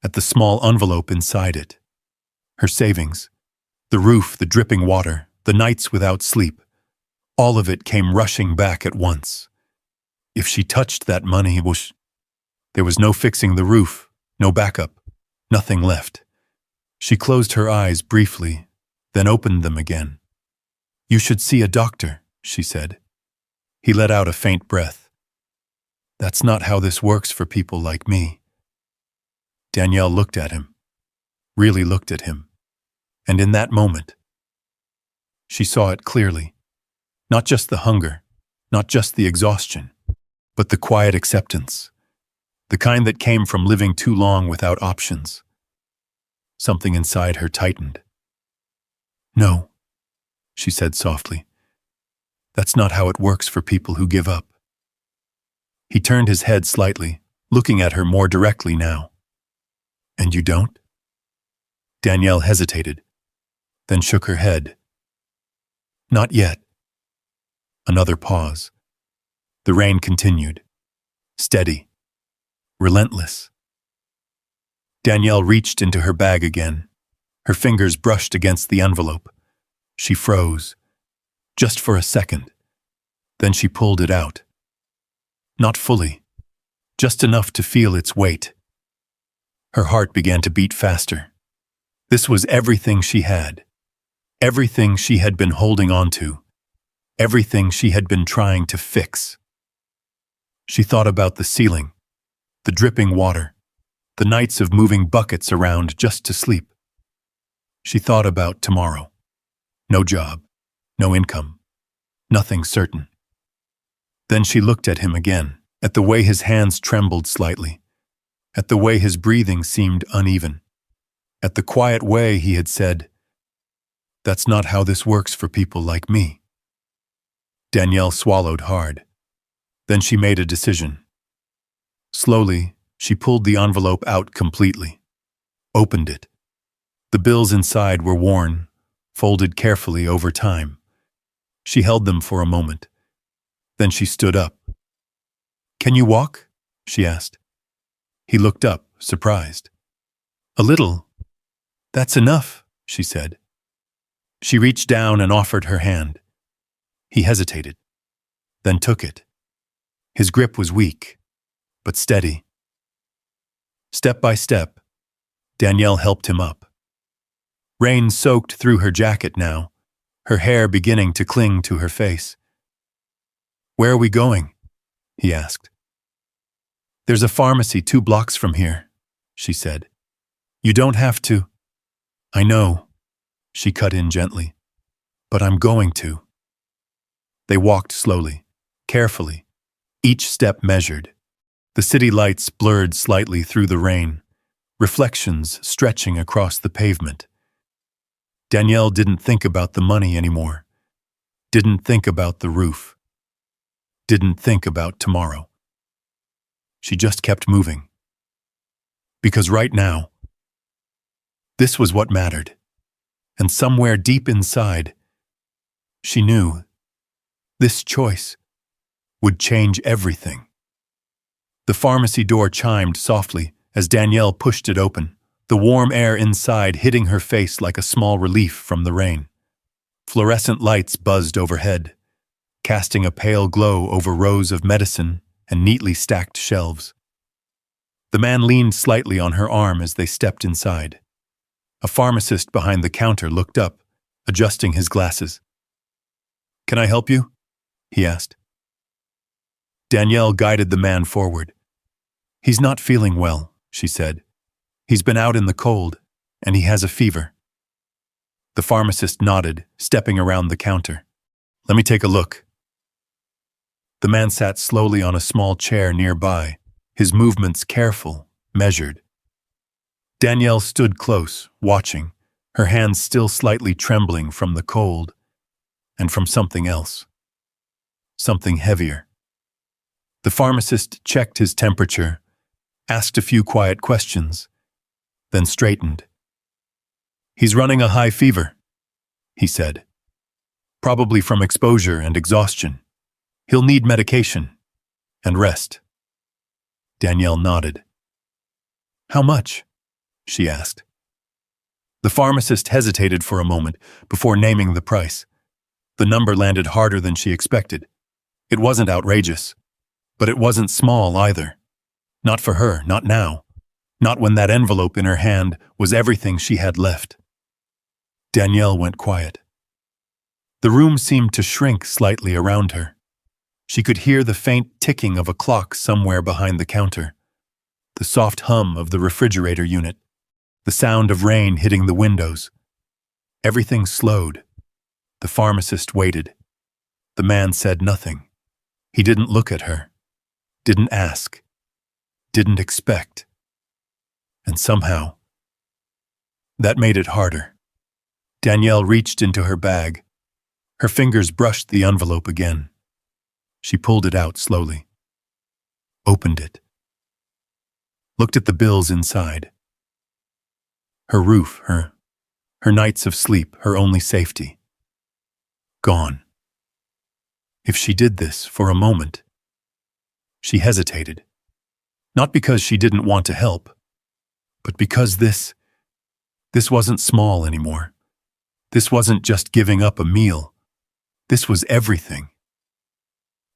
at the small envelope inside it. Her savings, the roof, the dripping water, the nights without sleep, all of it came rushing back at once. If she touched that money, there was no fixing the roof, no backup, nothing left. She closed her eyes briefly, then opened them again. "You should see a doctor," she said. He let out a faint breath. "That's not how this works for people like me." Danielle looked at him, really looked at him, and in that moment, she saw it clearly. Not just the hunger, not just the exhaustion, but the quiet acceptance, the kind that came from living too long without options. Something inside her tightened. "No," she said softly. "That's not how it works for people who give up." He turned his head slightly, looking at her more directly now. "And you don't?" Danielle hesitated, then shook her head. "Not yet." Another pause. The rain continued, steady, relentless. Danielle reached into her bag again. Her fingers brushed against the envelope. She froze, just for a second. Then she pulled it out. Not fully, just enough to feel its weight. Her heart began to beat faster. This was everything she had. Everything she had been holding on to. Everything she had been trying to fix. She thought about the ceiling, the dripping water, the nights of moving buckets around just to sleep. She thought about tomorrow. No job, no income, nothing certain. Then she looked at him again, at the way his hands trembled slightly, at the way his breathing seemed uneven, at the quiet way he had said, That's not how this works for people like me. Danielle swallowed hard. Then she made a decision. Slowly, she pulled the envelope out completely, opened it. The bills inside were worn, folded carefully over time. She held them for a moment. Then she stood up. "Can you walk?" she asked. He looked up, surprised. "A little." "That's enough," she said. She reached down and offered her hand. He hesitated, then took it. His grip was weak, but steady. Step by step, Danielle helped him up. Rain soaked through her jacket now, her hair beginning to cling to her face. "Where are we going?" he asked. "There's a pharmacy 2 blocks from here," she said. "You don't have to." "I know," she cut in gently, "but I'm going to." They walked slowly, carefully, each step measured. The city lights blurred slightly through the rain, reflections stretching across the pavement. Danielle didn't think about the money anymore, didn't think about the roof, didn't think about tomorrow. She just kept moving. Because right now, this was what mattered. And somewhere deep inside, she knew this choice would change everything. The pharmacy door chimed softly as Danielle pushed it open, the warm air inside hitting her face like a small relief from the rain. Fluorescent lights buzzed overhead, casting a pale glow over rows of medicine and neatly stacked shelves. The man leaned slightly on her arm as they stepped inside. A pharmacist behind the counter looked up, adjusting his glasses. "Can I help you?" he asked. Danielle guided the man forward. "He's not feeling well," she said. "He's been out in the cold, and he has a fever." The pharmacist nodded, stepping around the counter. "Let me take a look." The man sat slowly on a small chair nearby, his movements careful, measured. Danielle stood close, watching, her hands still slightly trembling from the cold and from something else. Something heavier. The pharmacist checked his temperature, asked a few quiet questions, then straightened. "He's running a high fever," he said. "Probably from exposure and exhaustion. He'll need medication and rest." Danielle nodded. "How much?" she asked. The pharmacist hesitated for a moment before naming the price. The number landed harder than she expected. It wasn't outrageous, but it wasn't small either. Not for her, not now. Not when that envelope in her hand was everything she had left. Danielle went quiet. The room seemed to shrink slightly around her. She could hear the faint ticking of a clock somewhere behind the counter, the soft hum of the refrigerator unit, the sound of rain hitting the windows. Everything slowed. The pharmacist waited. The man said nothing. He didn't look at her, didn't ask, didn't expect. And somehow, that made it harder. Danielle reached into her bag. Her fingers brushed the envelope again. She pulled it out slowly, opened it, looked at the bills inside. Her roof, her nights of sleep, her only safety. Gone. If she did this for a moment, she hesitated. Not because she didn't want to help, but because this wasn't small anymore. This wasn't just giving up a meal. This was everything.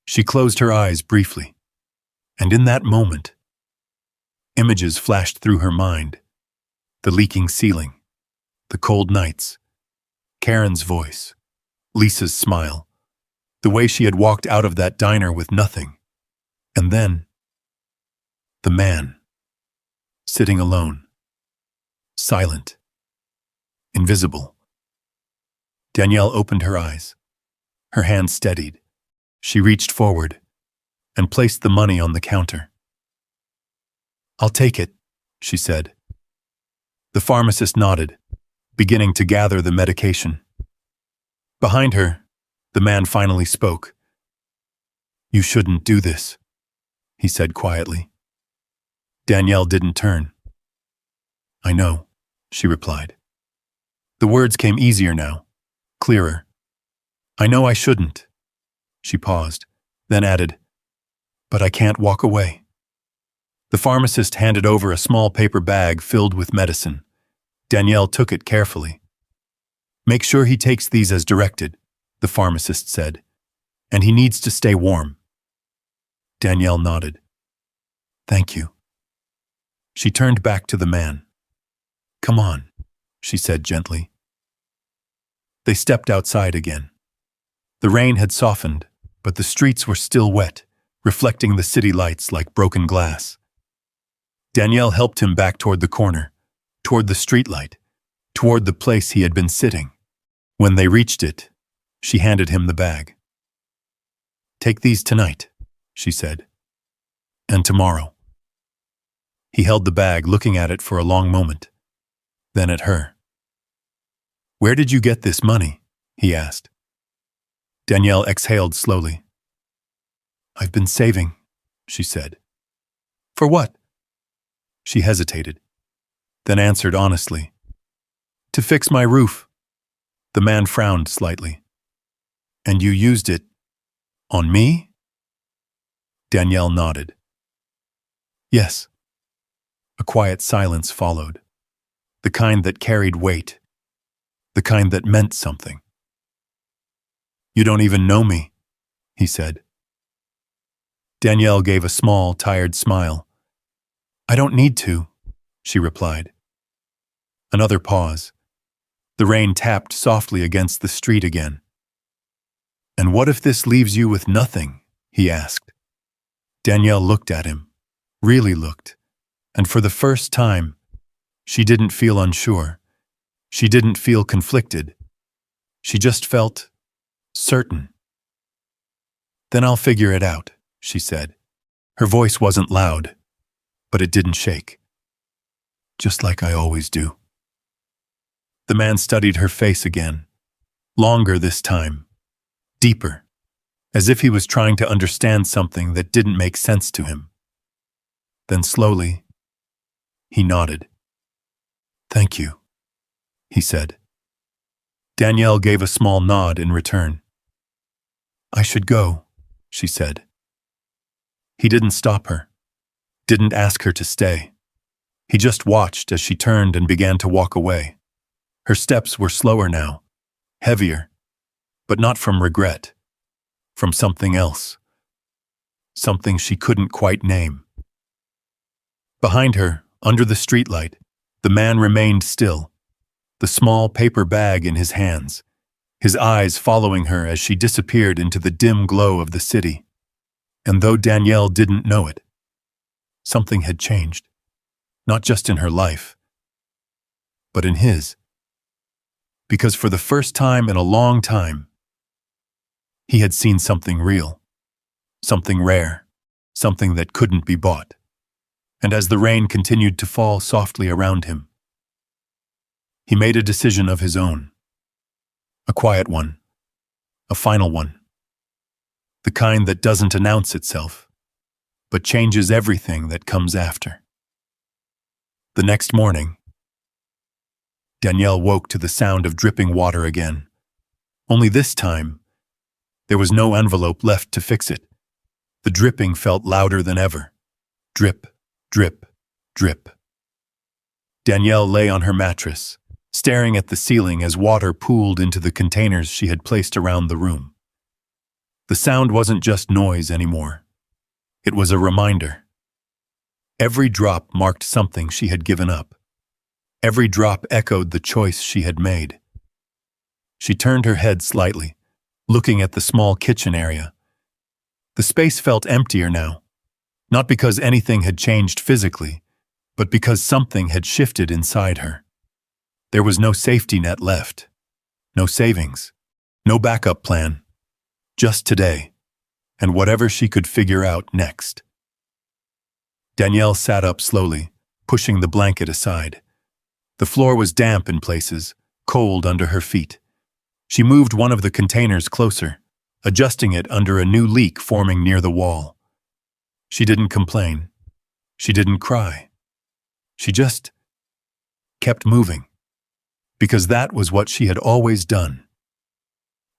She closed her eyes briefly, and in that moment, images flashed through her mind. The leaking ceiling, the cold nights, Karen's voice, Lisa's smile, the way she had walked out of that diner with nothing. And then, the man, sitting alone, silent, invisible. Danielle opened her eyes. Her hand steadied. She reached forward and placed the money on the counter. "I'll take it," she said. The pharmacist nodded, beginning to gather the medication. Behind her, the man finally spoke. "You shouldn't do this," he said quietly. Danielle didn't turn. "I know," she replied. The words came easier now, clearer. "I know I shouldn't." She paused, then added, "But I can't walk away." The pharmacist handed over a small paper bag filled with medicine. Danielle took it carefully. "Make sure he takes these as directed," the pharmacist said, "and he needs to stay warm." Danielle nodded. "Thank you." She turned back to the man. "Come on," she said gently. They stepped outside again. The rain had softened, but the streets were still wet, reflecting the city lights like broken glass. Danielle helped him back toward the corner, toward the streetlight, toward the place he had been sitting. When they reached it, she handed him the bag. "Take these tonight," she said, "and tomorrow." He held the bag, looking at it for a long moment, then at her. "Where did you get this money?" he asked. Danielle exhaled slowly. "I've been saving," she said. "For what?" She hesitated, then answered honestly. "To fix my roof." The man frowned slightly. "And you used it on me?" Danielle nodded. "Yes." A quiet silence followed, the kind that carried weight, the kind that meant something. "You don't even know me," he said. Danielle gave a small, tired smile. "I don't need to," she replied. Another pause. The rain tapped softly against the street again. "And what if this leaves you with nothing?" he asked. Danielle looked at him, really looked, and for the first time, she didn't feel unsure. She didn't feel conflicted. She just felt certain. "Then I'll figure it out," she said. Her voice wasn't loud, but it didn't shake. "Just like I always do." The man studied her face again, longer this time, deeper, as if he was trying to understand something that didn't make sense to him. Then slowly, he nodded. "Thank you," he said. Danielle gave a small nod in return. "I should go," she said. He didn't stop her, didn't ask her to stay. He just watched as she turned and began to walk away. Her steps were slower now, heavier, but not from regret, from something else, something she couldn't quite name. Behind her, under the streetlight, the man remained still, the small paper bag in his hands, his eyes following her as she disappeared into the dim glow of the city. And though Danielle didn't know it, something had changed, not just in her life, but in his. Because for the first time in a long time, he had seen something real, something rare, something that couldn't be bought. And as the rain continued to fall softly around him, he made a decision of his own. A quiet one, a final one. The kind that doesn't announce itself, but changes everything that comes after. The next morning, Danielle woke to the sound of dripping water again. Only this time, there was no envelope left to fix it. The dripping felt louder than ever. Drip, drip, drip. Danielle lay on her mattress, staring at the ceiling as water pooled into the containers she had placed around the room. The sound wasn't just noise anymore. It was a reminder. Every drop marked something she had given up. Every drop echoed the choice she had made. She turned her head slightly, looking at the small kitchen area. The space felt emptier now, not because anything had changed physically, but because something had shifted inside her. There was no safety net left, no savings, no backup plan, just today, and whatever she could figure out next. Danielle sat up slowly, pushing the blanket aside. The floor was damp in places, cold under her feet. She moved one of the containers closer, adjusting it under a new leak forming near the wall. She didn't complain. She didn't cry. She just kept moving, because that was what she had always done.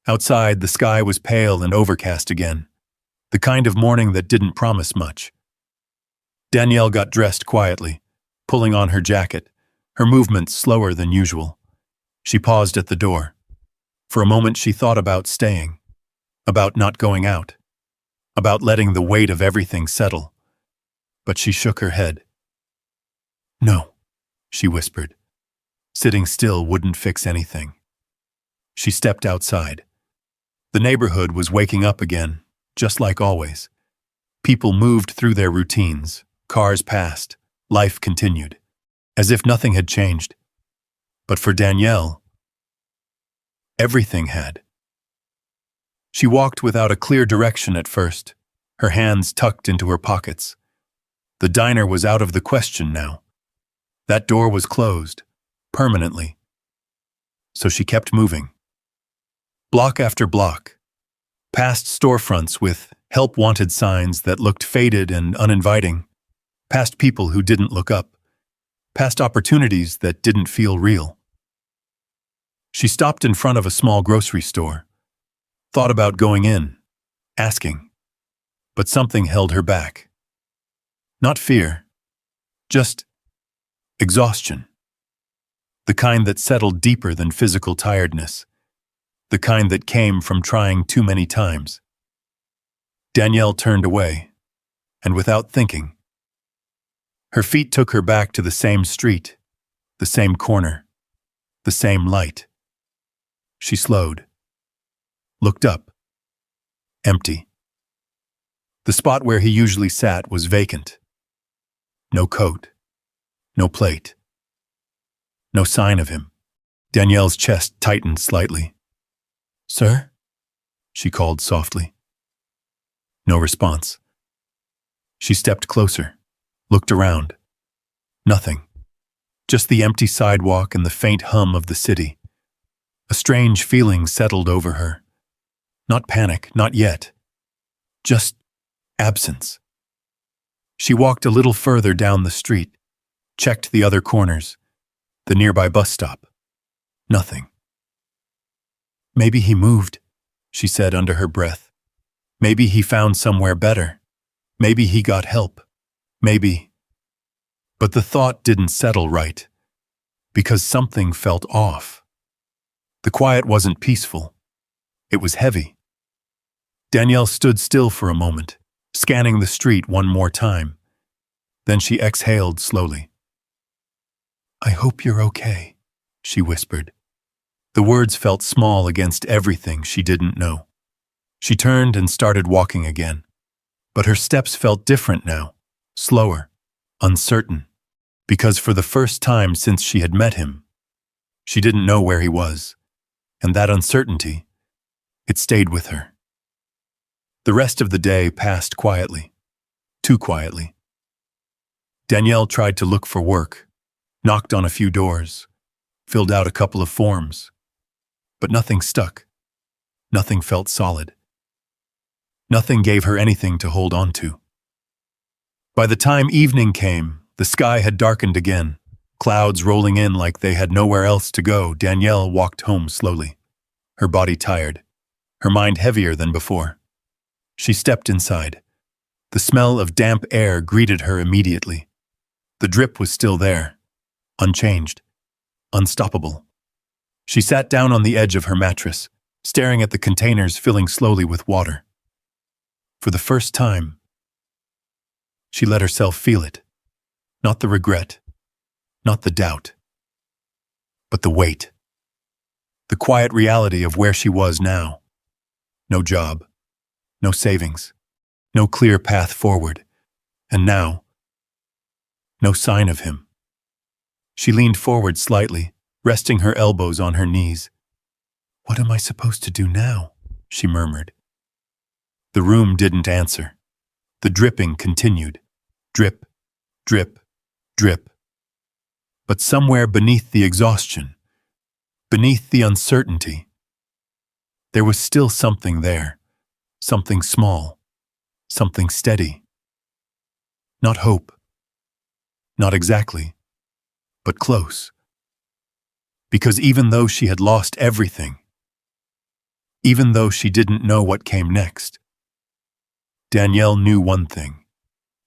Outside, the sky was pale and overcast again, the kind of morning that didn't promise much. Danielle got dressed quietly, pulling on her jacket, her movements slower than usual. She paused at the door. For a moment she thought about staying, about not going out, about letting the weight of everything settle. But she shook her head. "No," she whispered. Sitting still wouldn't fix anything. She stepped outside. The neighborhood was waking up again, just like always. People moved through their routines, cars passed, life continued, as if nothing had changed. But for Danielle, everything had. She walked without a clear direction at first, her hands tucked into her pockets. The diner was out of the question now. That door was closed, permanently. So she kept moving. Block after block, past storefronts with help wanted signs that looked faded and uninviting, past people who didn't look up, past opportunities that didn't feel real. She stopped in front of a small grocery store, thought about going in, asking, but something held her back. Not fear, just exhaustion. The kind that settled deeper than physical tiredness. The kind that came from trying too many times. Danielle turned away, and without thinking, her feet took her back to the same street, the same corner, the same light. She slowed, looked up. Empty. The spot where he usually sat was vacant. No coat, no plate, no sign of him. Danielle's chest tightened slightly. "Sir?" she called softly. No response. She stepped closer, looked around. Nothing. Just the empty sidewalk and the faint hum of the city. A strange feeling settled over her. Not panic, not yet. Just absence. She walked a little further down the street, checked the other corners, the nearby bus stop. Nothing. "Maybe he moved," she said under her breath. "Maybe he found somewhere better. Maybe he got help. Maybe." But the thought didn't settle right, because something felt off. The quiet wasn't peaceful. It was heavy. Danielle stood still for a moment, scanning the street one more time. Then she exhaled slowly. "I hope you're okay," she whispered. The words felt small against everything she didn't know. She turned and started walking again. But her steps felt different now, slower, uncertain, because for the first time since she had met him, she didn't know where he was, and that uncertainty, it stayed with her. The rest of the day passed quietly, too quietly. Danielle tried to look for work, knocked on a few doors, filled out a couple of forms. But nothing stuck. Nothing felt solid. Nothing gave her anything to hold on to. By the time evening came, the sky had darkened again, clouds rolling in like they had nowhere else to go. Danielle walked home slowly, her body tired, her mind heavier than before. She stepped inside. The smell of damp air greeted her immediately. The drip was still there, unchanged, unstoppable. She sat down on the edge of her mattress, staring at the containers filling slowly with water. For the first time, she let herself feel it. Not the regret, not the doubt, but the weight. The quiet reality of where she was now. No job, no savings, no clear path forward, and now, no sign of him. She leaned forward slightly, resting her elbows on her knees. "What am I supposed to do now?" she murmured. The room didn't answer. The dripping continued. Drip, drip, drip. But somewhere beneath the exhaustion, beneath the uncertainty, There was still something there, something small, something steady. Not hope. Not exactly, but close. Because even though she had lost everything, even though she didn't know what came next, Danielle knew one thing.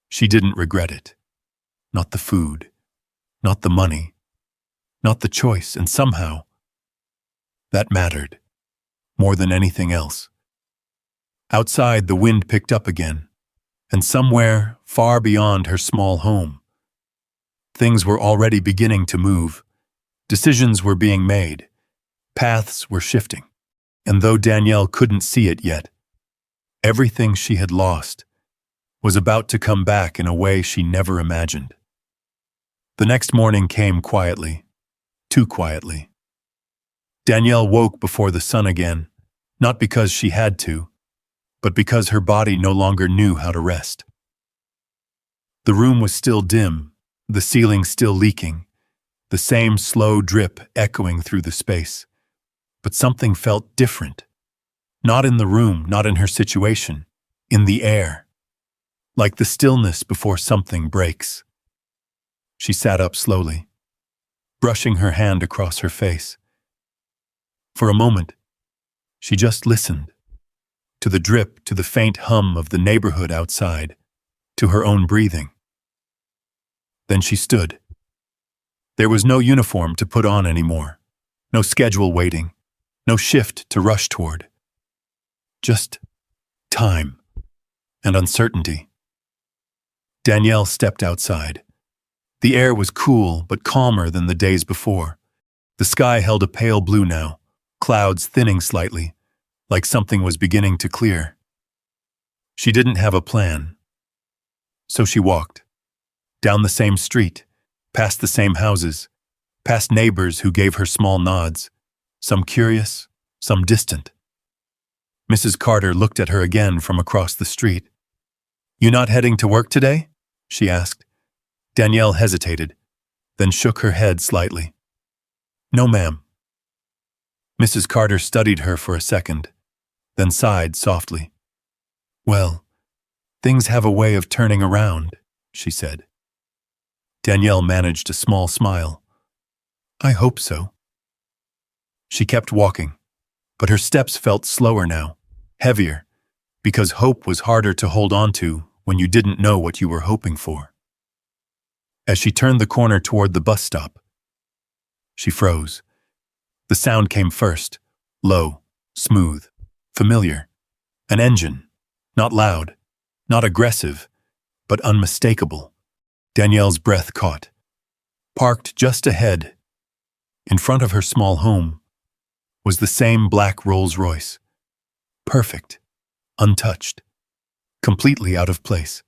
She didn't regret it. Not the food, not the money, not the choice, and somehow, that mattered more than anything else. Outside, the wind picked up again, and somewhere far beyond her small home, things were already beginning to move. Decisions were being made. Paths were shifting. And though Danielle couldn't see it yet, everything she had lost was about to come back in a way she never imagined. The next morning came quietly, too quietly. Danielle woke before the sun again, not because she had to, but because her body no longer knew how to rest. The room was still dim, the ceiling still leaking, the same slow drip echoing through the space. But something felt different. Not in the room, not in her situation, in the air. Like the stillness before something breaks. She sat up slowly, brushing her hand across her face. For a moment, she just listened. To the drip, to the faint hum of the neighborhood outside, to her own breathing. Then she stood. There was no uniform to put on anymore, no schedule waiting, no shift to rush toward. Just time and uncertainty. Danielle stepped outside. The air was cool but calmer than the days before. The sky held a pale blue now, clouds thinning slightly, like something was beginning to clear. She didn't have a plan. So she walked. Down the same street, past the same houses, past neighbors who gave her small nods, some curious, some distant. Mrs. Carter looked at her again from across the street. "You not heading to work today?" she asked. Danielle hesitated, then shook her head slightly. "No, ma'am." Mrs. Carter studied her for a second, then sighed softly. "Well, things have a way of turning around," she said. Danielle managed a small smile. "I hope so." She kept walking, but her steps felt slower now, heavier, because hope was harder to hold on to when you didn't know what you were hoping for. As she turned the corner toward the bus stop, she froze. The sound came first, low, smooth, familiar. An engine, not loud, not aggressive, but unmistakable. Danielle's breath caught. Parked just ahead, in front of her small home, was the same black Rolls-Royce. Perfect, untouched, completely out of place.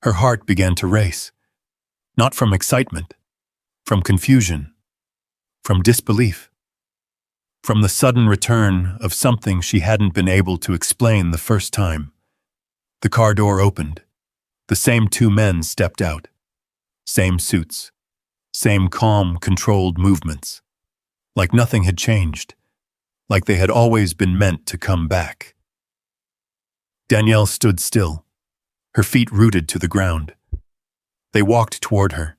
Her heart began to race, not from excitement, from confusion, from disbelief, from the sudden return of something she hadn't been able to explain the first time. The car door opened. The same two men stepped out. Same suits, same calm, controlled movements. Like nothing had changed, like they had always been meant to come back. Danielle stood still, her feet rooted to the ground. They walked toward her,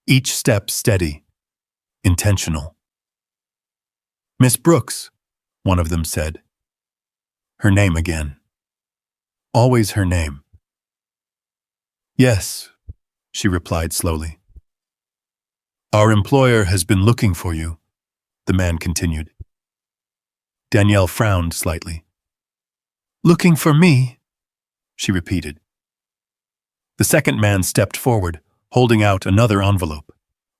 each step steady, intentional. "Miss Brooks," one of them said. Her name again. Always her name. "Yes," she replied slowly. "Our employer has been looking for you," the man continued. Danielle frowned slightly. "Looking for me?" she repeated. The second man stepped forward, holding out another envelope,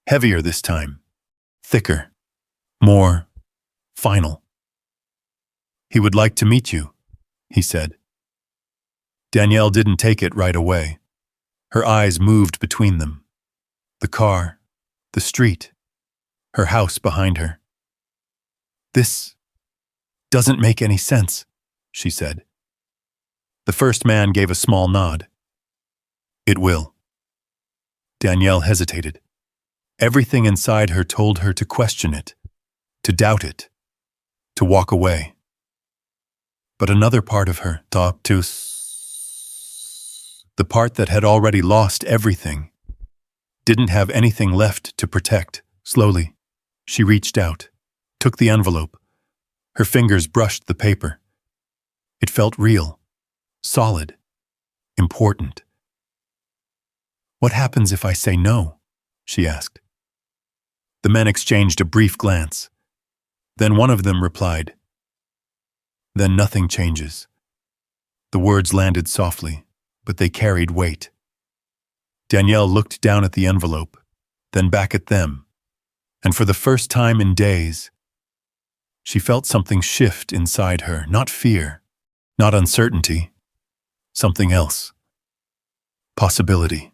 heavier this time, thicker, more final. "He would like to meet you," he said. Danielle didn't take it right away. Her eyes moved between them. The car, the street, her house behind her. "This doesn't make any sense," she said. The first man gave a small nod. "It will." Danielle hesitated. Everything inside her told her to question it, to doubt it, to walk away. But another part of her thought to the part that had already lost everything, didn't have anything left to protect. Slowly, she reached out, took the envelope. Her fingers brushed the paper. It felt real, solid, important. "What happens if I say no?" she asked. The men exchanged a brief glance. Then one of them replied, "Then nothing changes." The words landed softly, but they carried weight. Danielle looked down at the envelope, then back at them, and for the first time in days, she felt something shift inside her, not fear, not uncertainty, something else. Possibility.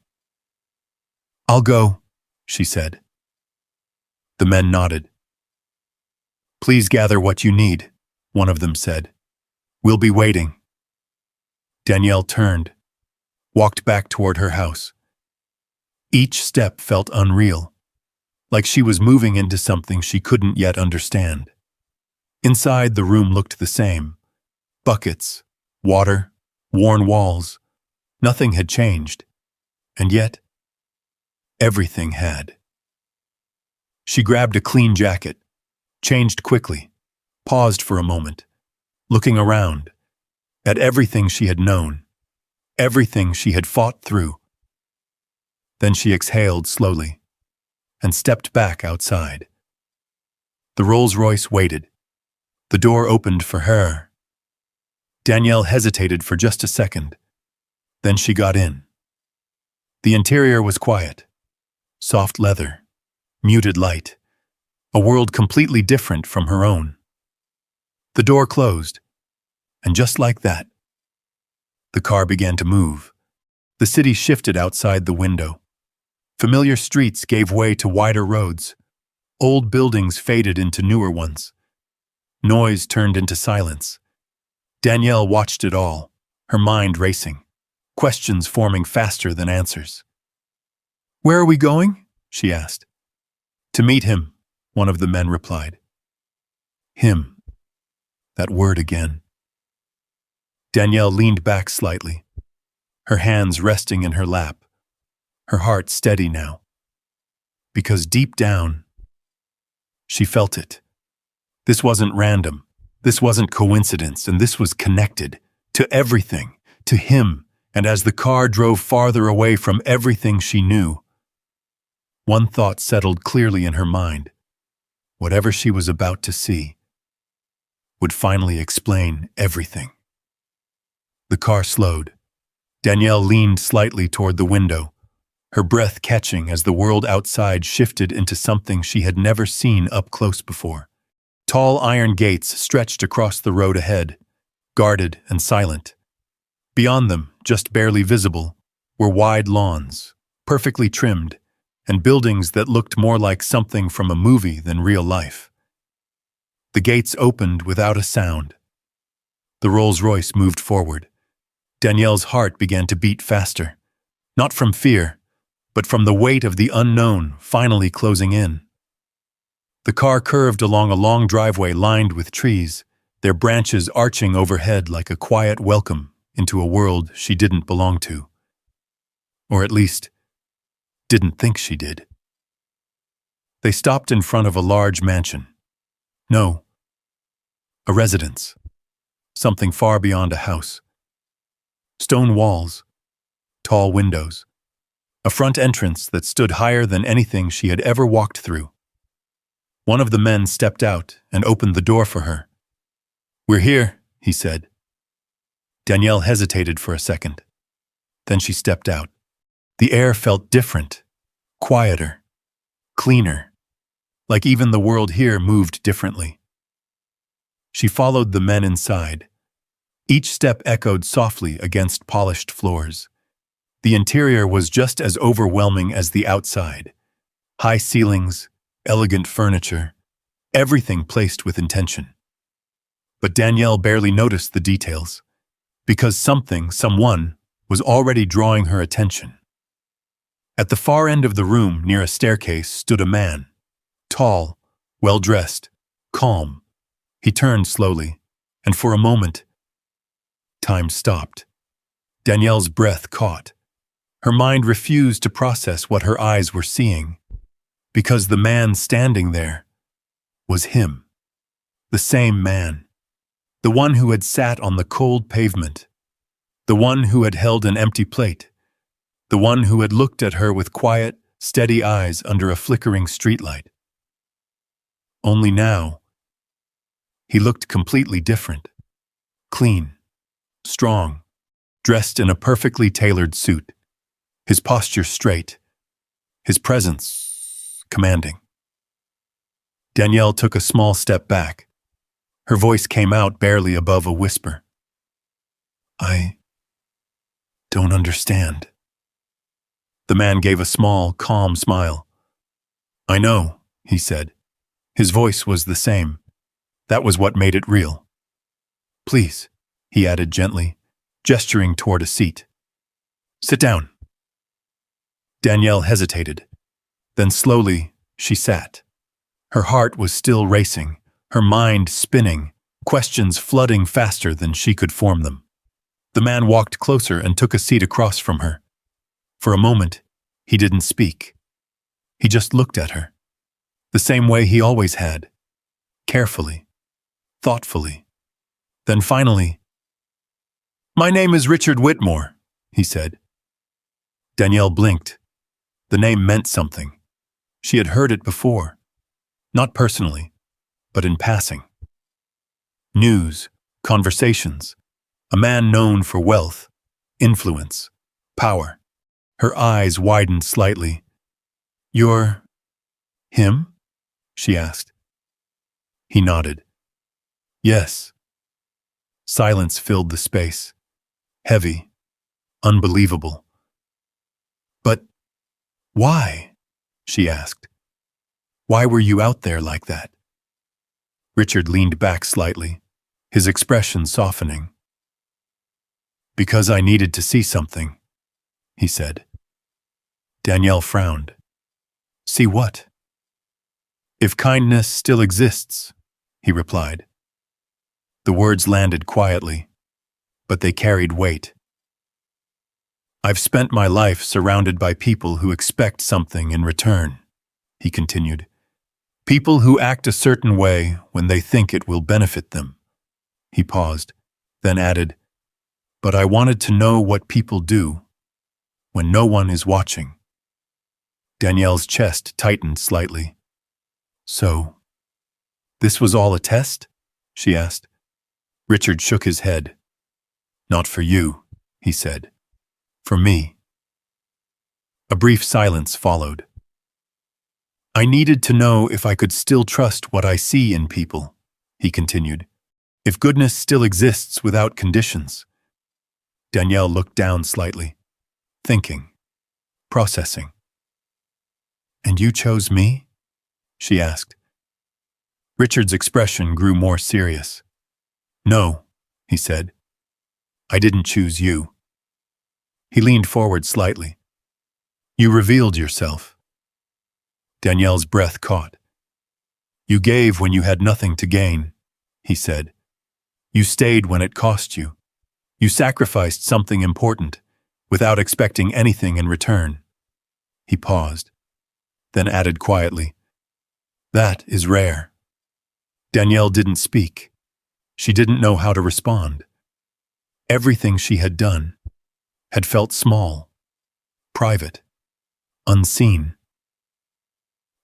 "I'll go," she said. The men nodded. "Please gather what you need," one of them said. "We'll be waiting." Danielle turned, walked back toward her house. Each step felt unreal, like she was moving into something she couldn't yet understand. Inside, the room looked the same. Buckets, water, worn walls. Nothing had changed. And yet, everything had. She grabbed a clean jacket, changed quickly, paused for a moment, looking around, at everything she had known, everything she had fought through. Then she exhaled slowly and stepped back outside. The Rolls-Royce waited. The door opened for her. Danielle hesitated for just a second. Then she got in. The interior was quiet. Soft leather, muted light, a world completely different from her own. The door closed, and just like that, the car began to move. The city shifted outside the window. Familiar streets gave way to wider roads. Old buildings faded into newer ones. Noise turned into silence. Danielle watched it all, her mind racing, questions forming faster than answers. "Where are we going?" she asked. "To meet him," one of the men replied. Him. That word again. Danielle leaned back slightly, her hands resting in her lap, her heart steady now. Because deep down, she felt it. This wasn't random, this wasn't coincidence, and this was connected to everything, to him. And as the car drove farther away from everything she knew, one thought settled clearly in her mind. Whatever she was about to see would finally explain everything. The car slowed. Danielle leaned slightly toward the window, her breath catching as the world outside shifted into something she had never seen up close before. Tall iron gates stretched across the road ahead, guarded and silent. Beyond them, just barely visible, were wide lawns, perfectly trimmed, and buildings that looked more like something from a movie than real life. The gates opened without a sound. The Rolls-Royce moved forward. Danielle's heart began to beat faster, not from fear, but from the weight of the unknown finally closing in. The car curved along a long driveway lined with trees, their branches arching overhead like a quiet welcome into a world she didn't belong to. Or at least, didn't think she did. They stopped in front of a large mansion. No, a residence. Something far beyond a house. Stone walls, tall windows, a front entrance that stood higher than anything she had ever walked through. One of the men stepped out and opened the door for her. "We're here," he said. Danielle hesitated for a second. Then she stepped out. The air felt different, quieter, cleaner, like even the world here moved differently. She followed the men inside. Each step echoed softly against polished floors. The interior was just as overwhelming as the outside. High ceilings, elegant furniture, everything placed with intention. But Danielle barely noticed the details, because someone, was already drawing her attention. At the far end of the room, near a staircase, stood a man. Tall, well-dressed, calm. He turned slowly, and for a moment, Time stopped. Danielle's breath caught. Her mind refused to process what her eyes were seeing, because the man standing there was him. The same man. The one who had sat on the cold pavement. The one who had held an empty plate. The one who had looked at her with quiet, steady eyes under a flickering streetlight. Only now, he looked completely different. Clean, strong, dressed in a perfectly tailored suit. His posture straight. His presence commanding. Danielle took a small step back. Her voice came out barely above a whisper. I don't understand. The man gave a small, calm smile. I know, he said. His voice was the same. That was what made it real. Please, he added gently, gesturing toward a seat. Sit down. Danielle hesitated. Then slowly, she sat. Her heart was still racing, her mind spinning, questions flooding faster than she could form them. The man walked closer and took a seat across from her. For a moment, he didn't speak. He just looked at her, the same way he always had, carefully, thoughtfully. Then finally, "My name is Richard Whitmore," he said. Danielle blinked. The name meant something. She had heard it before, not personally, but in passing. News, conversations, a man known for wealth, influence, power. Her eyes widened slightly. "You're him?" she asked. He nodded. "Yes." Silence filled the space. Heavy, unbelievable. "But why?" she asked. "Why were you out there like that?" Richard leaned back slightly, his expression softening. "Because I needed to see something," he said. Danielle frowned. "See what?" "If kindness still exists," he replied. The words landed quietly, but they carried weight. "I've spent my life surrounded by people who expect something in return," he continued. "People who act a certain way when they think it will benefit them." He paused, then added, "But I wanted to know what people do when no one is watching." Danielle's chest tightened slightly. "So, this was all a test?" she asked. Richard shook his head. "Not for you," he said. "For me." A brief silence followed. "I needed to know if I could still trust what I see in people," he continued. "If goodness still exists without conditions." Danielle looked down slightly, thinking, processing. "And you chose me?" she asked. Richard's expression grew more serious. "No," he said. "I didn't choose you." He leaned forward slightly. "You revealed yourself." Danielle's breath caught. "You gave when you had nothing to gain," he said. "You stayed when it cost you. You sacrificed something important, without expecting anything in return." He paused, then added quietly, "That is rare." Danielle didn't speak. She didn't know how to respond. Everything she had done had felt small, private, unseen.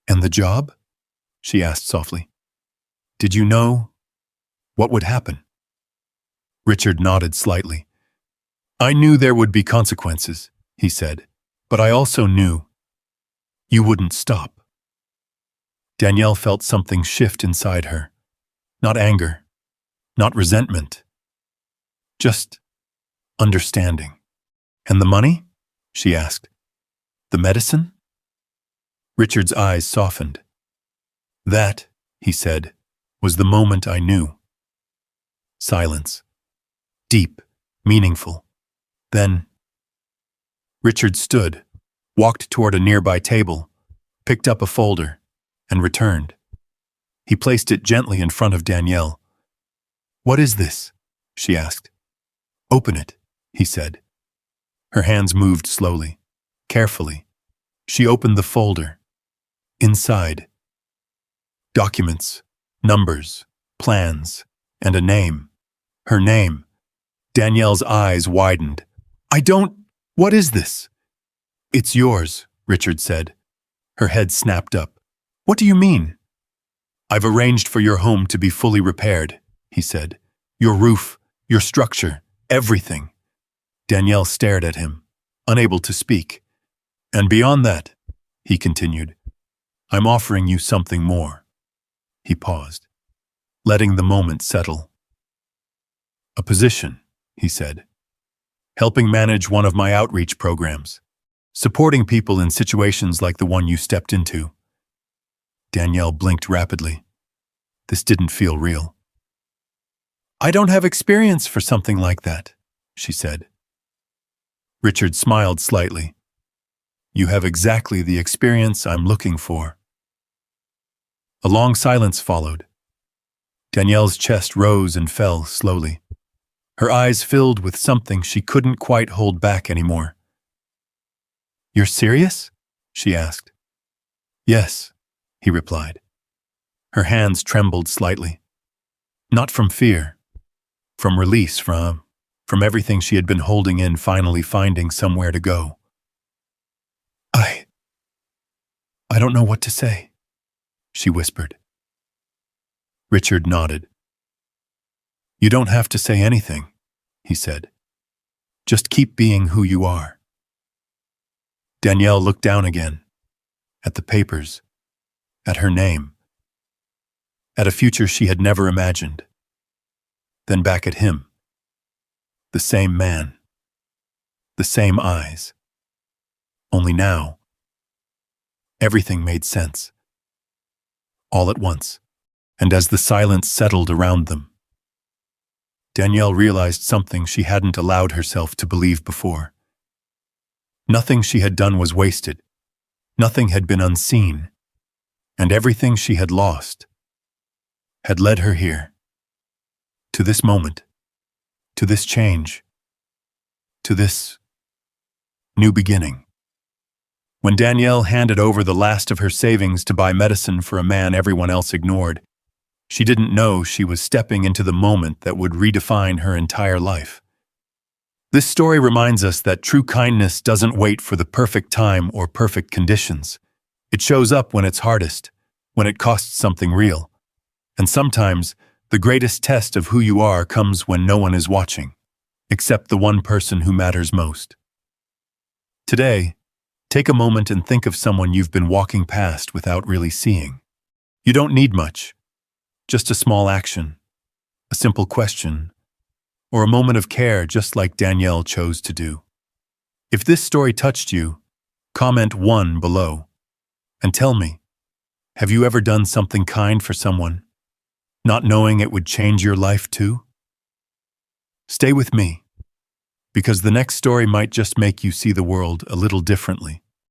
"And the job?" she asked softly. "Did you know what would happen?" Richard nodded slightly. "I knew there would be consequences," he said, "but I also knew you wouldn't stop." Danielle felt something shift inside her. Not anger, not resentment, just understanding. "And the money?" she asked. "The medicine?" Richard's eyes softened. "That," he said, "was the moment I knew." Silence. Deep, meaningful. Then Richard stood, walked toward a nearby table, picked up a folder, and returned. He placed it gently in front of Danielle. "What is this?" she asked. Open it, he said. Her hands moved slowly, carefully. She opened the folder. Inside, documents, numbers, plans, and a name. Her name. Danielle's eyes widened. What is this? It's yours, Richard said. Her head snapped up. What do you mean? I've arranged for your home to be fully repaired, he said. Your roof, your structure, everything. Danielle stared at him, unable to speak. And beyond that, he continued, I'm offering you something more. He paused, letting the moment settle. A position, he said, helping manage one of my outreach programs, supporting people in situations like the one you stepped into. Danielle blinked rapidly. This didn't feel real. I don't have experience for something like that, she said. Richard smiled slightly. You have exactly the experience I'm looking for. A long silence followed. Danielle's chest rose and fell slowly. Her eyes filled with something she couldn't quite hold back anymore. You're serious? She asked. Yes, he replied. Her hands trembled slightly. Not from fear, from release, from everything she had been holding in finally finding somewhere to go. I don't know what to say, she whispered. Richard nodded. You don't have to say anything, he said. Just keep being who you are. Danielle looked down again, at the papers, at her name, at a future she had never imagined. Then back at him. The same man. The same eyes. Only now, everything made sense. All at once, and as the silence settled around them, Danielle realized something she hadn't allowed herself to believe before. Nothing she had done was wasted. Nothing had been unseen. And everything she had lost had led her here. To this moment. To this change. To this new beginning. When Danielle handed over the last of her savings to buy medicine for a man everyone else ignored, she didn't know she was stepping into the moment that would redefine her entire life. This story reminds us that true kindness doesn't wait for the perfect time or perfect conditions. It shows up when it's hardest, when it costs something real. And sometimes, the greatest test of who you are comes when no one is watching, except the one person who matters most. Today, take a moment and think of someone you've been walking past without really seeing. You don't need much. Just a small action, a simple question, or a moment of care just like Danielle chose to do. If this story touched you, comment 1 below and tell me, have you ever done something kind for someone, not knowing it would change your life too? Stay with me, because the next story might just make you see the world a little differently.